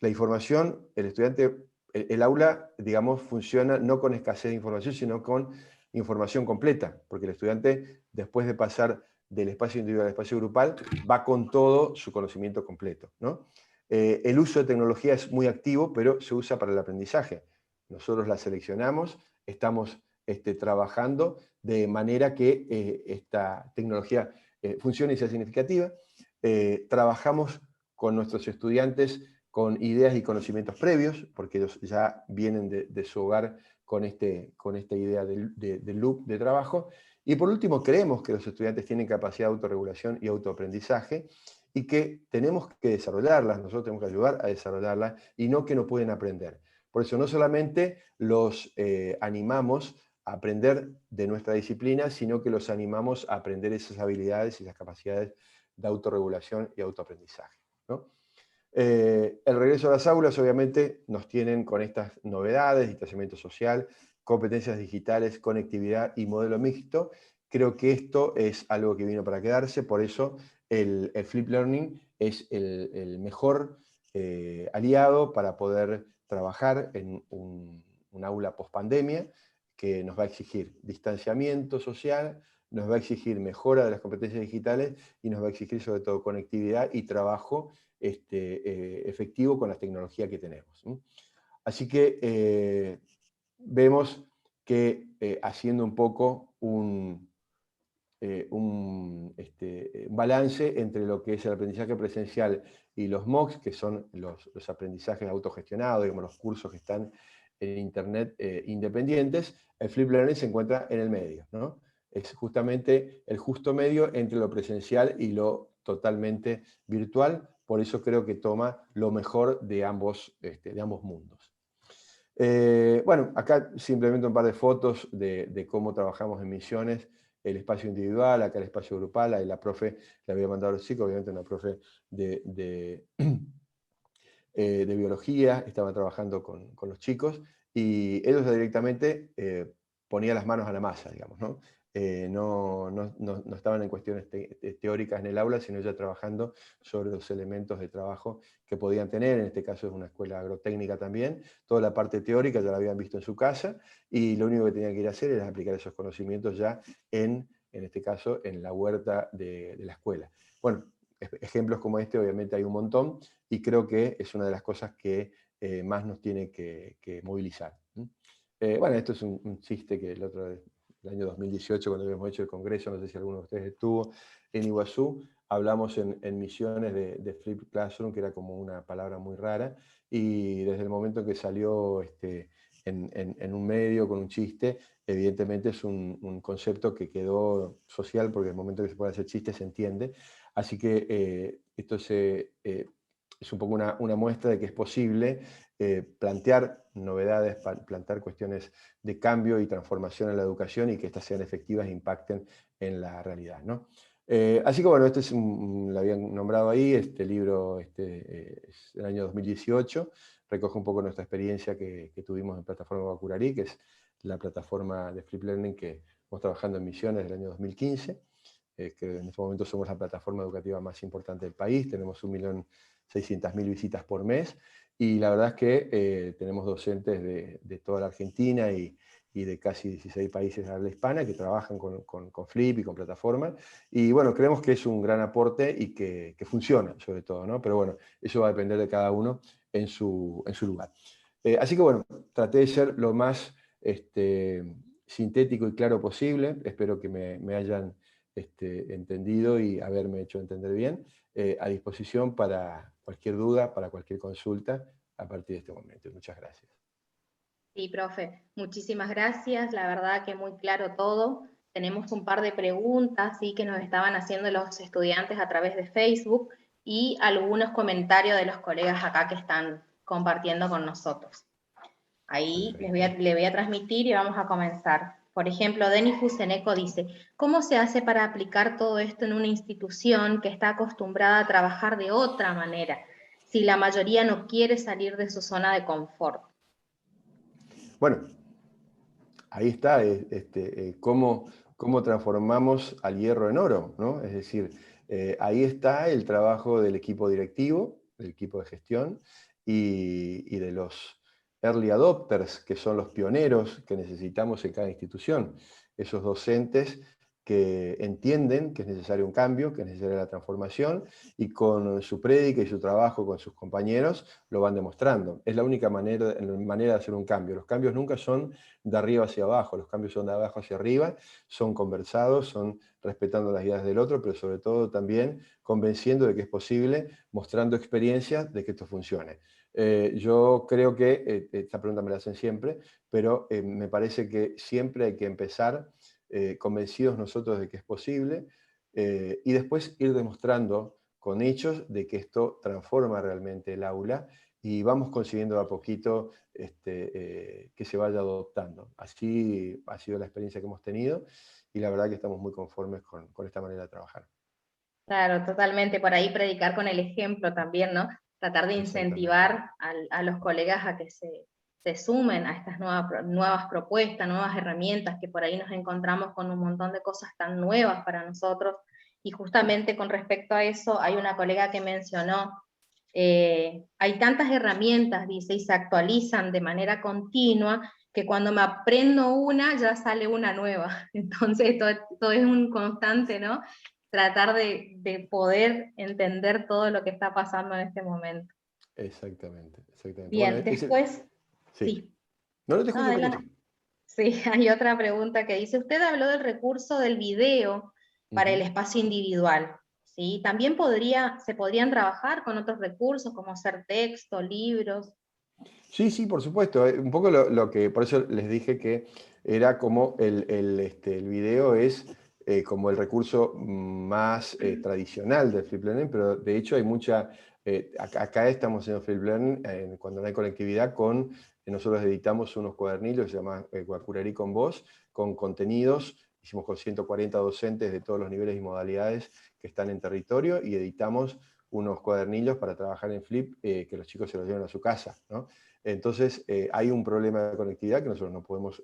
La información, el estudiante, el aula, digamos, funciona no con escasez de información, sino con información completa, porque el estudiante, después de pasar del espacio individual al espacio grupal, va con todo su conocimiento completo, ¿no? El uso de tecnología es muy activo, pero se usa para el aprendizaje. Nosotros la seleccionamos, estamos trabajando de manera que esta tecnología funcione y sea significativa. Trabajamos con nuestros estudiantes con ideas y conocimientos previos, porque ellos ya vienen de su hogar con esta idea de loop de trabajo. Y por último, creemos que los estudiantes tienen capacidad de autorregulación y autoaprendizaje y que tenemos que desarrollarlas, nosotros tenemos que ayudar a desarrollarlas y no que no pueden aprender. Por eso no solamente los animamos a aprender de nuestra disciplina, sino que los animamos a aprender esas habilidades y las capacidades de autorregulación y autoaprendizaje, ¿no? El regreso a las aulas obviamente nos tienen con estas novedades, distanciamiento social, competencias digitales, conectividad y modelo mixto. Creo que esto es algo que vino para quedarse, por eso el Flip Learning es el mejor aliado para poder trabajar en un aula post-pandemia que nos va a exigir distanciamiento social, nos va a exigir mejora de las competencias digitales y nos va a exigir sobre todo conectividad y trabajo efectivo con la tecnología que tenemos. Así que vemos que haciendo un poco un balance entre lo que es el aprendizaje presencial y los MOOCs, que son los aprendizajes autogestionados, digamos, los cursos que están en Internet independientes, el Flip Learning se encuentra en el medio, ¿no? Es justamente el justo medio entre lo presencial y lo totalmente virtual, por eso creo que toma lo mejor de ambos mundos. Bueno, acá simplemente un par de fotos de cómo trabajamos en Misiones, el espacio individual, acá el espacio grupal, ahí la profe le había mandado a los chicos, obviamente una profe de biología, estaba trabajando con los chicos, y ellos directamente ponían las manos a la masa, digamos, ¿no? No estaban en cuestiones teóricas en el aula, sino ya trabajando sobre los elementos de trabajo que podían tener. En este caso es una escuela agrotécnica también. Toda la parte teórica ya la habían visto en su casa y lo único que tenían que ir a hacer era aplicar esos conocimientos ya en este caso, en la huerta de la escuela. Bueno, ejemplos como este obviamente hay un montón y creo que es una de las cosas que más nos tiene que movilizar. Bueno, esto es un chiste que el año 2018, cuando habíamos hecho el congreso, no sé si alguno de ustedes estuvo, en Iguazú, hablamos en Misiones de Flip Classroom, que era como una palabra muy rara, y desde el momento que salió en un medio con un chiste, evidentemente es un concepto que quedó social, porque en el momento que se puede hacer chistes se entiende, así que esto es un poco una muestra de que es posible plantear novedades, plantear cuestiones de cambio y transformación en la educación y que éstas sean efectivas e impacten en la realidad, ¿no? Así que bueno, lo habían nombrado ahí, este libro es del año 2018, recoge un poco nuestra experiencia que tuvimos en plataforma Wacurarí, que es la plataforma de Flip Learning que estamos trabajando en Misiones del año 2015, que en este momento somos la plataforma educativa más importante del país, tenemos 1.600.000 visitas por mes, y la verdad es que tenemos docentes de toda la Argentina y de casi 16 países de habla hispana que trabajan con Flip y con plataformas, y bueno, creemos que es un gran aporte y que funciona sobre todo, ¿no? Pero bueno, eso va a depender de cada uno en su lugar. Así que bueno, traté de ser lo más sintético y claro posible, espero que me hayan entendido y haberme hecho entender bien, a disposición para cualquier duda, para cualquier consulta a partir de este momento. Muchas gracias. Sí, profe, muchísimas gracias, la verdad que muy claro todo. Tenemos un par de preguntas ¿sí? que nos estaban haciendo los estudiantes a través de Facebook y algunos comentarios de los colegas acá que están compartiendo con nosotros. Ahí les voy a transmitir y vamos a comenzar. Por ejemplo, Denis Fuseneco dice, ¿cómo se hace para aplicar todo esto en una institución que está acostumbrada a trabajar de otra manera, si la mayoría no quiere salir de su zona de confort? Bueno, ahí está, cómo transformamos al hierro en oro, ¿no? Es decir, ahí está el trabajo del equipo directivo, del equipo de gestión y de los early adopters, que son los pioneros que necesitamos en cada institución. Esos docentes que entienden que es necesario un cambio, que es necesaria la transformación, y con su prédica y su trabajo con sus compañeros lo van demostrando. Es la única manera de hacer un cambio. Los cambios nunca son de arriba hacia abajo, los cambios son de abajo hacia arriba, son conversados, son respetando las ideas del otro, pero sobre todo también convenciendo de que es posible, mostrando experiencias de que esto funcione. Yo creo que, esta pregunta me la hacen siempre, pero me parece que siempre hay que empezar convencidos nosotros de que es posible, y después ir demostrando con hechos de que esto transforma realmente el aula y vamos consiguiendo de a poquito que se vaya adoptando. Así ha sido la experiencia que hemos tenido y la verdad que estamos muy conformes con esta manera de trabajar. Claro, totalmente. Por ahí predicar con el ejemplo también, ¿no? Tratar de incentivar a los colegas a que se sumen a estas nuevas propuestas, nuevas herramientas, que por ahí nos encontramos con un montón de cosas tan nuevas para nosotros. Y justamente con respecto a eso, hay una colega que mencionó, hay tantas herramientas, dice, y se actualizan de manera continua, que cuando me aprendo una, ya sale una nueva. Entonces, todo es un constante, ¿no? Tratar de poder entender todo lo que está pasando en este momento. Exactamente. Bien, Bueno, después, sí. No, te escucho. Sí, hay otra pregunta que dice, usted habló del recurso del video para el espacio individual, ¿sí? También se podrían trabajar con otros recursos, como hacer texto, libros. Sí, por supuesto. Un poco lo que, por eso les dije que era como el video es como el recurso más tradicional del Flip Learning, pero de hecho hay mucha, acá estamos haciendo Flip Learning cuando no hay conectividad nosotros editamos unos cuadernillos, se llama Wacurarí con Voz, con contenidos, hicimos con 140 docentes de todos los niveles y modalidades que están en territorio y editamos unos cuadernillos para trabajar en Flip que los chicos se los llevan a su casa, ¿no? Entonces, hay un problema de conectividad que nosotros no podemos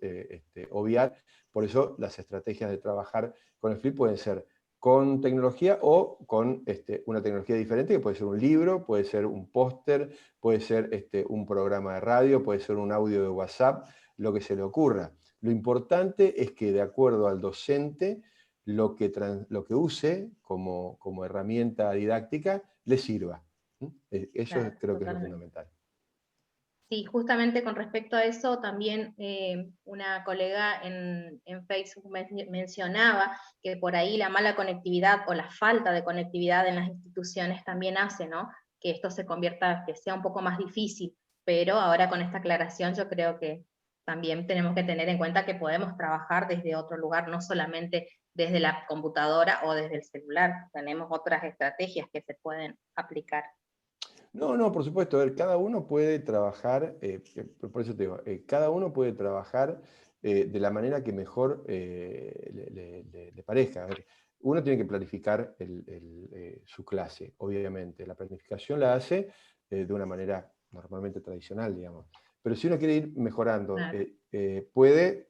obviar, por eso las estrategias de trabajar con el Flip pueden ser con tecnología o con una tecnología diferente, que puede ser un libro, puede ser un póster, puede ser un programa de radio, puede ser un audio de WhatsApp, lo que se le ocurra. Lo importante es que de acuerdo al docente, lo que use como herramienta didáctica le sirva. Eso Claro, creo que es lo totalmente. fundamental. Sí, justamente con respecto a eso, también una colega en Facebook mencionaba que por ahí la mala conectividad o la falta de conectividad en las instituciones también hace, ¿no? Que esto se convierta, que sea un poco más difícil, pero ahora con esta aclaración yo creo que también tenemos que tener en cuenta que podemos trabajar desde otro lugar, no solamente desde la computadora o desde el celular, tenemos otras estrategias que se pueden aplicar. No, por supuesto. A ver, cada uno puede trabajar, por eso te digo, cada uno puede trabajar de la manera que mejor le parezca. A ver, uno tiene que planificar su clase, obviamente. La planificación la hace de una manera normalmente tradicional, digamos. Pero si uno quiere ir mejorando, Claro. puede,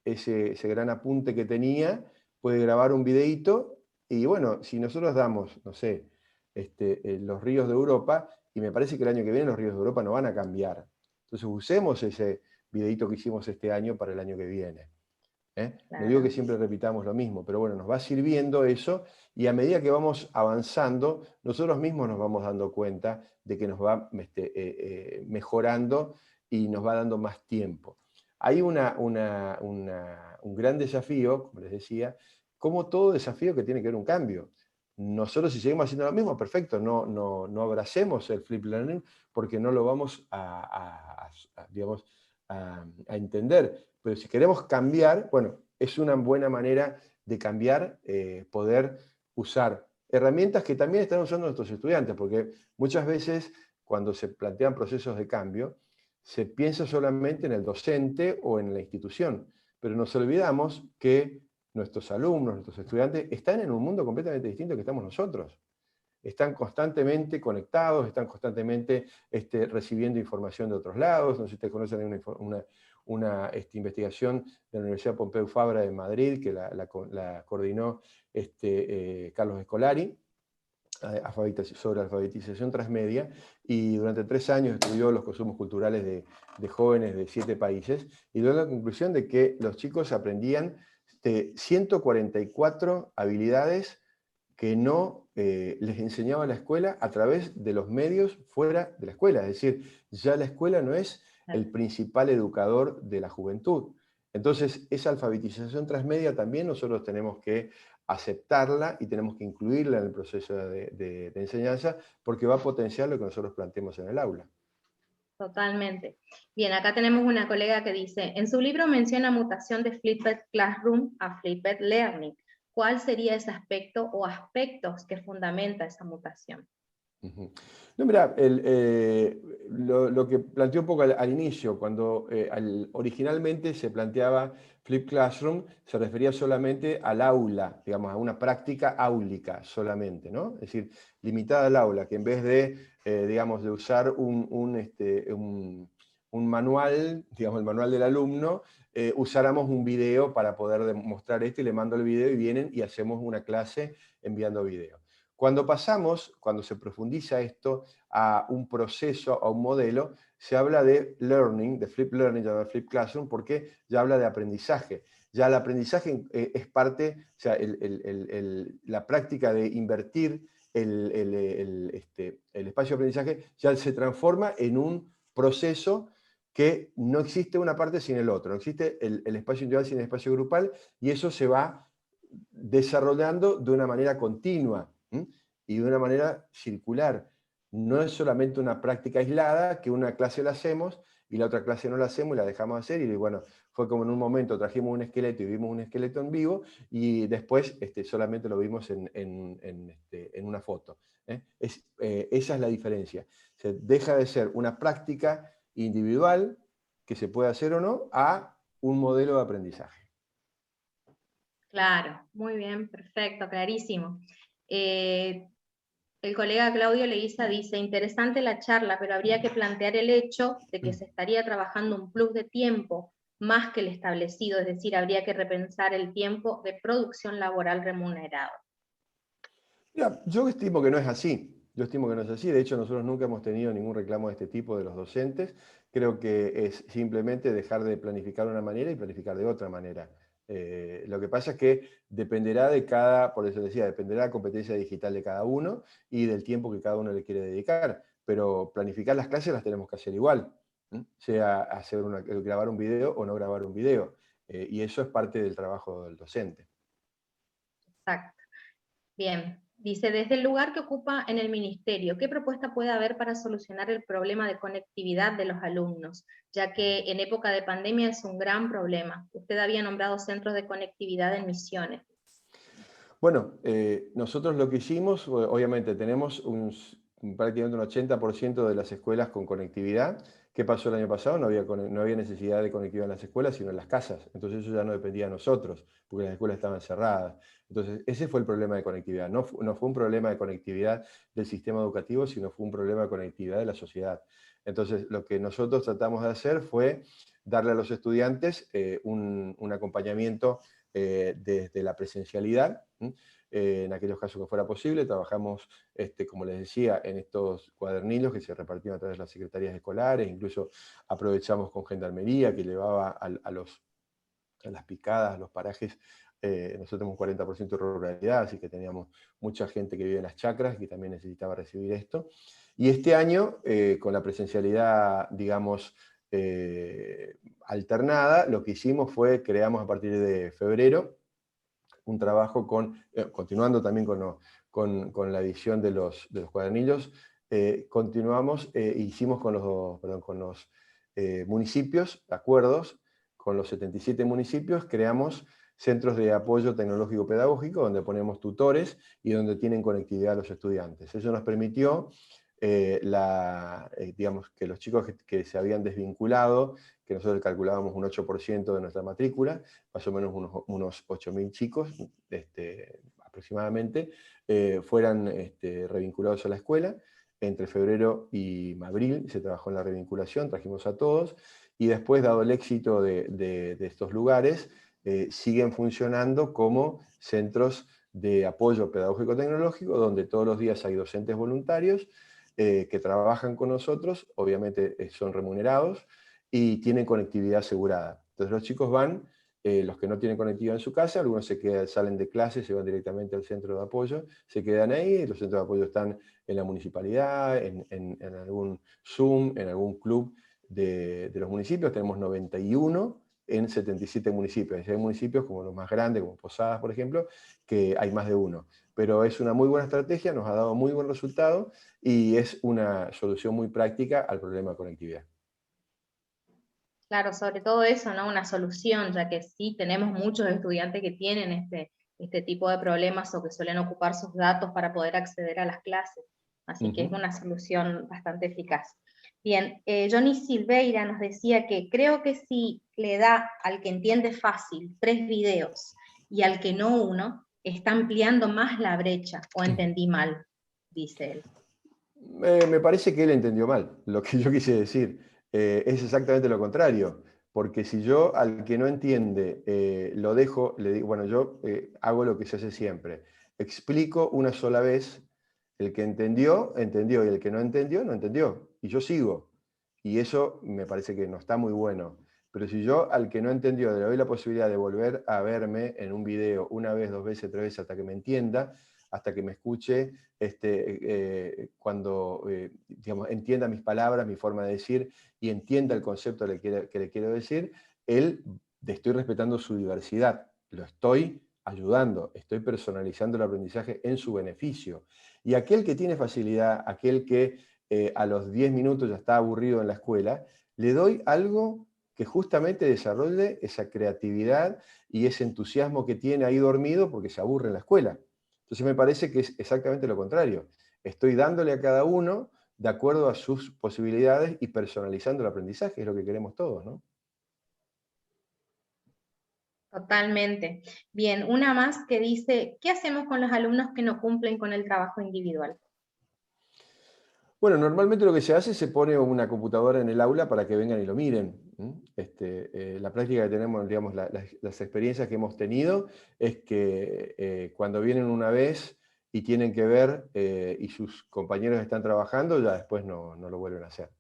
ese gran apunte que tenía, puede grabar un videíto y bueno, si nosotros damos, no sé, los ríos de Europa, y me parece que el año que viene los ríos de Europa no van a cambiar. Entonces usemos ese videíto que hicimos este año para el año que viene. No digo que siempre repitamos lo mismo, pero bueno, nos va sirviendo eso y a medida que vamos avanzando, nosotros mismos nos vamos dando cuenta de que nos va mejorando y nos va dando más tiempo. Hay un gran desafío, como les decía, como todo desafío que tiene que ver un cambio. Nosotros si seguimos haciendo lo mismo, perfecto, no abracemos el flip learning porque no lo vamos digamos, a entender. Pero si queremos cambiar, bueno, es una buena manera de cambiar, poder usar herramientas que también están usando nuestros estudiantes, porque muchas veces cuando se plantean procesos de cambio, se piensa solamente en el docente o en la institución, pero nos olvidamos que nuestros alumnos, nuestros estudiantes, están en un mundo completamente distinto que estamos nosotros. Están constantemente conectados, están constantemente recibiendo información de otros lados. No sé si ustedes conocen una investigación de la Universidad Pompeu Fabra de Madrid, que la coordinó Carlos Escolari, sobre alfabetización transmedia, y durante 3 años estudió los consumos culturales de jóvenes de 7 países, y dio la conclusión de que los chicos aprendían 144 habilidades que no les enseñaba la escuela a través de los medios fuera de la escuela. Es decir, ya la escuela no es el principal educador de la juventud. Entonces, esa alfabetización transmedia también nosotros tenemos que aceptarla y tenemos que incluirla en el proceso de enseñanza porque va a potenciar lo que nosotros planteemos en el aula. Totalmente. Bien, acá tenemos una colega que dice, en su libro menciona mutación de Flipped Classroom a Flipped Learning. ¿Cuál sería ese aspecto o aspectos que fundamenta esa mutación? No, mira, lo que planteó un poco al inicio, cuando originalmente se planteaba Flip Classroom, se refería solamente al aula, digamos, a una práctica áulica solamente, ¿no? Es decir, limitada al aula, que en vez de, digamos, de usar un manual, digamos, el manual del alumno, usáramos un video para poder demostrar esto y le mando el video y vienen y hacemos una clase enviando video. Cuando se profundiza esto a un proceso, a un modelo, se habla de learning, de flip learning, ya de flip classroom, porque ya habla de aprendizaje. Ya el aprendizaje es parte, o sea, la práctica de invertir el espacio de aprendizaje ya se transforma en un proceso que no existe una parte sin el otro, no existe el espacio individual sin el espacio grupal, y eso se va desarrollando de una manera continua y de una manera circular. No es solamente una práctica aislada, que una clase la hacemos y la otra clase no la hacemos y la dejamos de hacer, y bueno, fue como en un momento trajimos un esqueleto y vimos un esqueleto en vivo, y después solamente lo vimos en una foto. Esa es la diferencia. Se deja de ser una práctica individual, que se puede hacer o no, a un modelo de aprendizaje. Claro, muy bien, perfecto, clarísimo. El colega Claudio Leiza dice, interesante la charla, pero habría que plantear el hecho de que se estaría trabajando un plus de tiempo más que el establecido, es decir, habría que repensar el tiempo de producción laboral remunerado. Mira, yo estimo que no es así. Yo estimo que no es así. De hecho, nosotros nunca hemos tenido ningún reclamo de este tipo de los docentes. Creo que es simplemente dejar de planificar de una manera y planificar de otra manera. Lo que pasa es que dependerá de por eso decía, dependerá de la competencia digital de cada uno y del tiempo que cada uno le quiere dedicar. Pero planificar las clases las tenemos que hacer igual, sea grabar un video o no grabar un video. Y eso es parte del trabajo del docente. Exacto. Bien. Dice, desde el lugar que ocupa en el ministerio, ¿qué propuesta puede haber para solucionar el problema de conectividad de los alumnos? Ya que en época de pandemia es un gran problema. Usted había nombrado centros de conectividad en Misiones. Bueno, nosotros lo que hicimos, obviamente tenemos prácticamente un 80% de las escuelas con conectividad. ¿Qué pasó el año pasado? No había necesidad de conectividad en las escuelas, sino en las casas. Entonces eso ya no dependía de nosotros, porque las escuelas estaban cerradas. Entonces ese fue el problema de conectividad. No fue un problema de conectividad del sistema educativo, sino fue un problema de conectividad de la sociedad. Entonces lo que nosotros tratamos de hacer fue darle a los estudiantes un acompañamiento desde la presencialidad. En aquellos casos que fuera posible, trabajamos, como les decía, en estos cuadernillos que se repartían a través de las secretarías escolares, incluso aprovechamos con Gendarmería, que llevaba a las picadas, a los parajes. Nosotros tenemos un 40% de ruralidad, así que teníamos mucha gente que vive en las chacras que también necesitaba recibir esto. Y este año, con la presencialidad, digamos, alternada, lo que hicimos fue, creamos a partir de febrero, un trabajo continuando también con la edición de los cuadernillos, hicimos con los municipios, acuerdos, con los 77 municipios, creamos centros de apoyo tecnológico pedagógico, donde ponemos tutores y donde tienen conectividad los estudiantes. Eso nos permitió, digamos, que los chicos que se habían desvinculado, que nosotros calculábamos un 8% de nuestra matrícula, más o menos unos 8.000 chicos aproximadamente, fueran revinculados a la escuela. Entre febrero y abril se trabajó en la revinculación, trajimos a todos, y después, dado el éxito de estos lugares, siguen funcionando como centros de apoyo pedagógico-tecnológico, donde todos los días hay docentes voluntarios que trabajan con nosotros, obviamente son remunerados, y tienen conectividad asegurada. Entonces los chicos van, los que no tienen conectividad en su casa, algunos salen de clase, se van directamente al centro de apoyo, se quedan ahí, los centros de apoyo están en la municipalidad, en algún Zoom, en algún club de los municipios. Tenemos 91 en 77 municipios. Hay municipios como los más grandes, como Posadas, por ejemplo, que hay más de uno. Pero es una muy buena estrategia, nos ha dado muy buen resultado y es una solución muy práctica al problema de conectividad. Claro, sobre todo eso, ¿no? Una solución, ya que sí tenemos muchos estudiantes que tienen este tipo de problemas o que suelen ocupar sus datos para poder acceder a las clases. Así que es una solución bastante eficaz. Bien, Johnny Silveira nos decía que creo que si le da al que entiende fácil 3 videos y al que no uno, está ampliando más la brecha, o entendí mal, dice él. Me parece que él entendió mal lo que yo quise decir. Es exactamente lo contrario, porque si yo al que no entiende lo dejo, le digo, bueno, yo hago lo que se hace siempre. Explico una sola vez, el que entendió, entendió, y el que no entendió, no entendió. Y yo sigo. Y eso me parece que no está muy bueno. Pero si yo al que no entendió le doy la posibilidad de volver a verme en un video una vez, 2 veces, 3 veces, hasta que me entienda, hasta que me escuche, cuando digamos, entienda mis palabras, mi forma de decir, y entienda el concepto que le quiero decir, estoy respetando su diversidad, lo estoy ayudando, estoy personalizando el aprendizaje en su beneficio. Y aquel que tiene facilidad, aquel que a los 10 minutos ya está aburrido en la escuela, le doy algo que justamente desarrolle esa creatividad y ese entusiasmo que tiene ahí dormido porque se aburre en la escuela. Entonces me parece que es exactamente lo contrario. Estoy dándole a cada uno de acuerdo a sus posibilidades y personalizando el aprendizaje, es lo que queremos todos, ¿no? Totalmente. Bien, una más que dice, ¿qué hacemos con los alumnos que no cumplen con el trabajo individual? Bueno, normalmente lo que se hace, se pone una computadora en el aula para que vengan y lo miren. La práctica que tenemos, digamos, las experiencias que hemos tenido, es que cuando vienen una vez y tienen que ver y sus compañeros están trabajando, ya después no lo vuelven a hacer.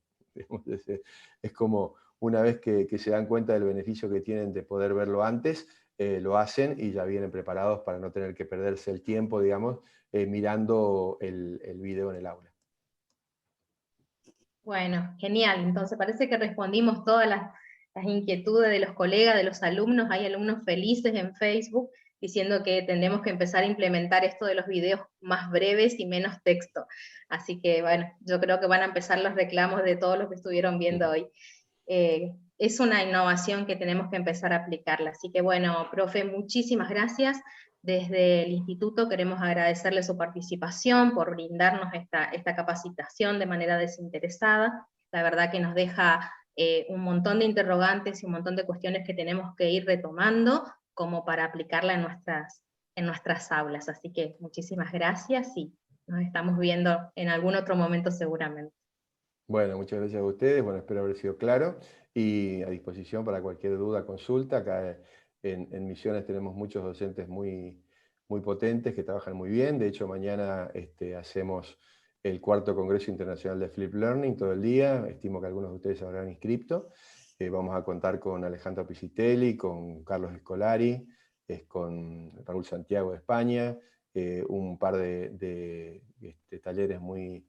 Es como una vez que se dan cuenta del beneficio que tienen de poder verlo antes, lo hacen y ya vienen preparados para no tener que perderse el tiempo, digamos, mirando el video en el aula. Bueno, genial. Entonces parece que respondimos todas las inquietudes de los colegas, de los alumnos. Hay alumnos felices en Facebook diciendo que tendremos que empezar a implementar esto de los videos más breves y menos texto. Así que, bueno, yo creo que van a empezar los reclamos de todos los que estuvieron viendo hoy. Es una innovación que tenemos que empezar a aplicarla. Así que, bueno, profe, muchísimas gracias. Desde el instituto queremos agradecerle su participación, por brindarnos esta capacitación de manera desinteresada. La verdad que nos deja un montón de interrogantes y un montón de cuestiones que tenemos que ir retomando como para aplicarla en nuestras aulas. Así que muchísimas gracias y nos estamos viendo en algún otro momento seguramente. Bueno, muchas gracias a ustedes, bueno, espero haber sido claro y a disposición para cualquier duda, consulta. Acá en Misiones tenemos muchos docentes muy potentes que trabajan muy bien. De hecho, mañana hacemos el 4º Congreso Internacional de Flip Learning todo el día. Estimo que algunos de ustedes se habrán inscrito. Vamos a contar con Alejandro Pisitelli, con Carlos Escolari, con Raúl Santiago de España, un par de talleres muy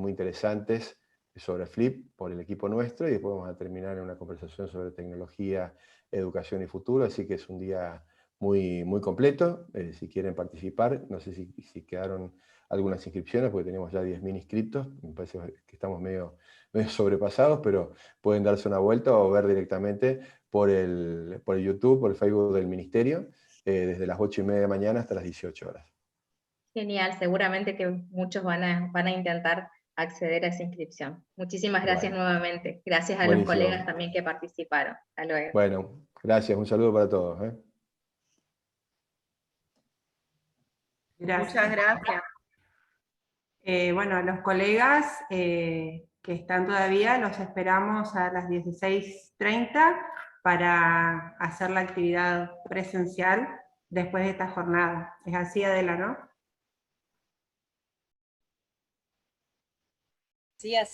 interesantes sobre Flip por el equipo nuestro, y después vamos a terminar en una conversación sobre tecnología, educación y futuro, así que es un día muy completo. Si quieren participar, no sé si quedaron algunas inscripciones, porque tenemos ya 10.000 inscritos, me parece que estamos medio sobrepasados, pero pueden darse una vuelta o ver directamente por el YouTube, por el Facebook del Ministerio, desde las 8:30 de la mañana hasta las 18 horas. Genial, seguramente que muchos van a intentar acceder a esa inscripción. Muchísimas gracias nuevamente. Gracias a los colegas también que participaron. Hasta luego. Bueno, gracias. Un saludo para todos. Gracias. Muchas gracias. Bueno, a los colegas que están todavía, los esperamos a las 16:30 para hacer la actividad presencial después de esta jornada. Es así, Adela, ¿no? Sí, así.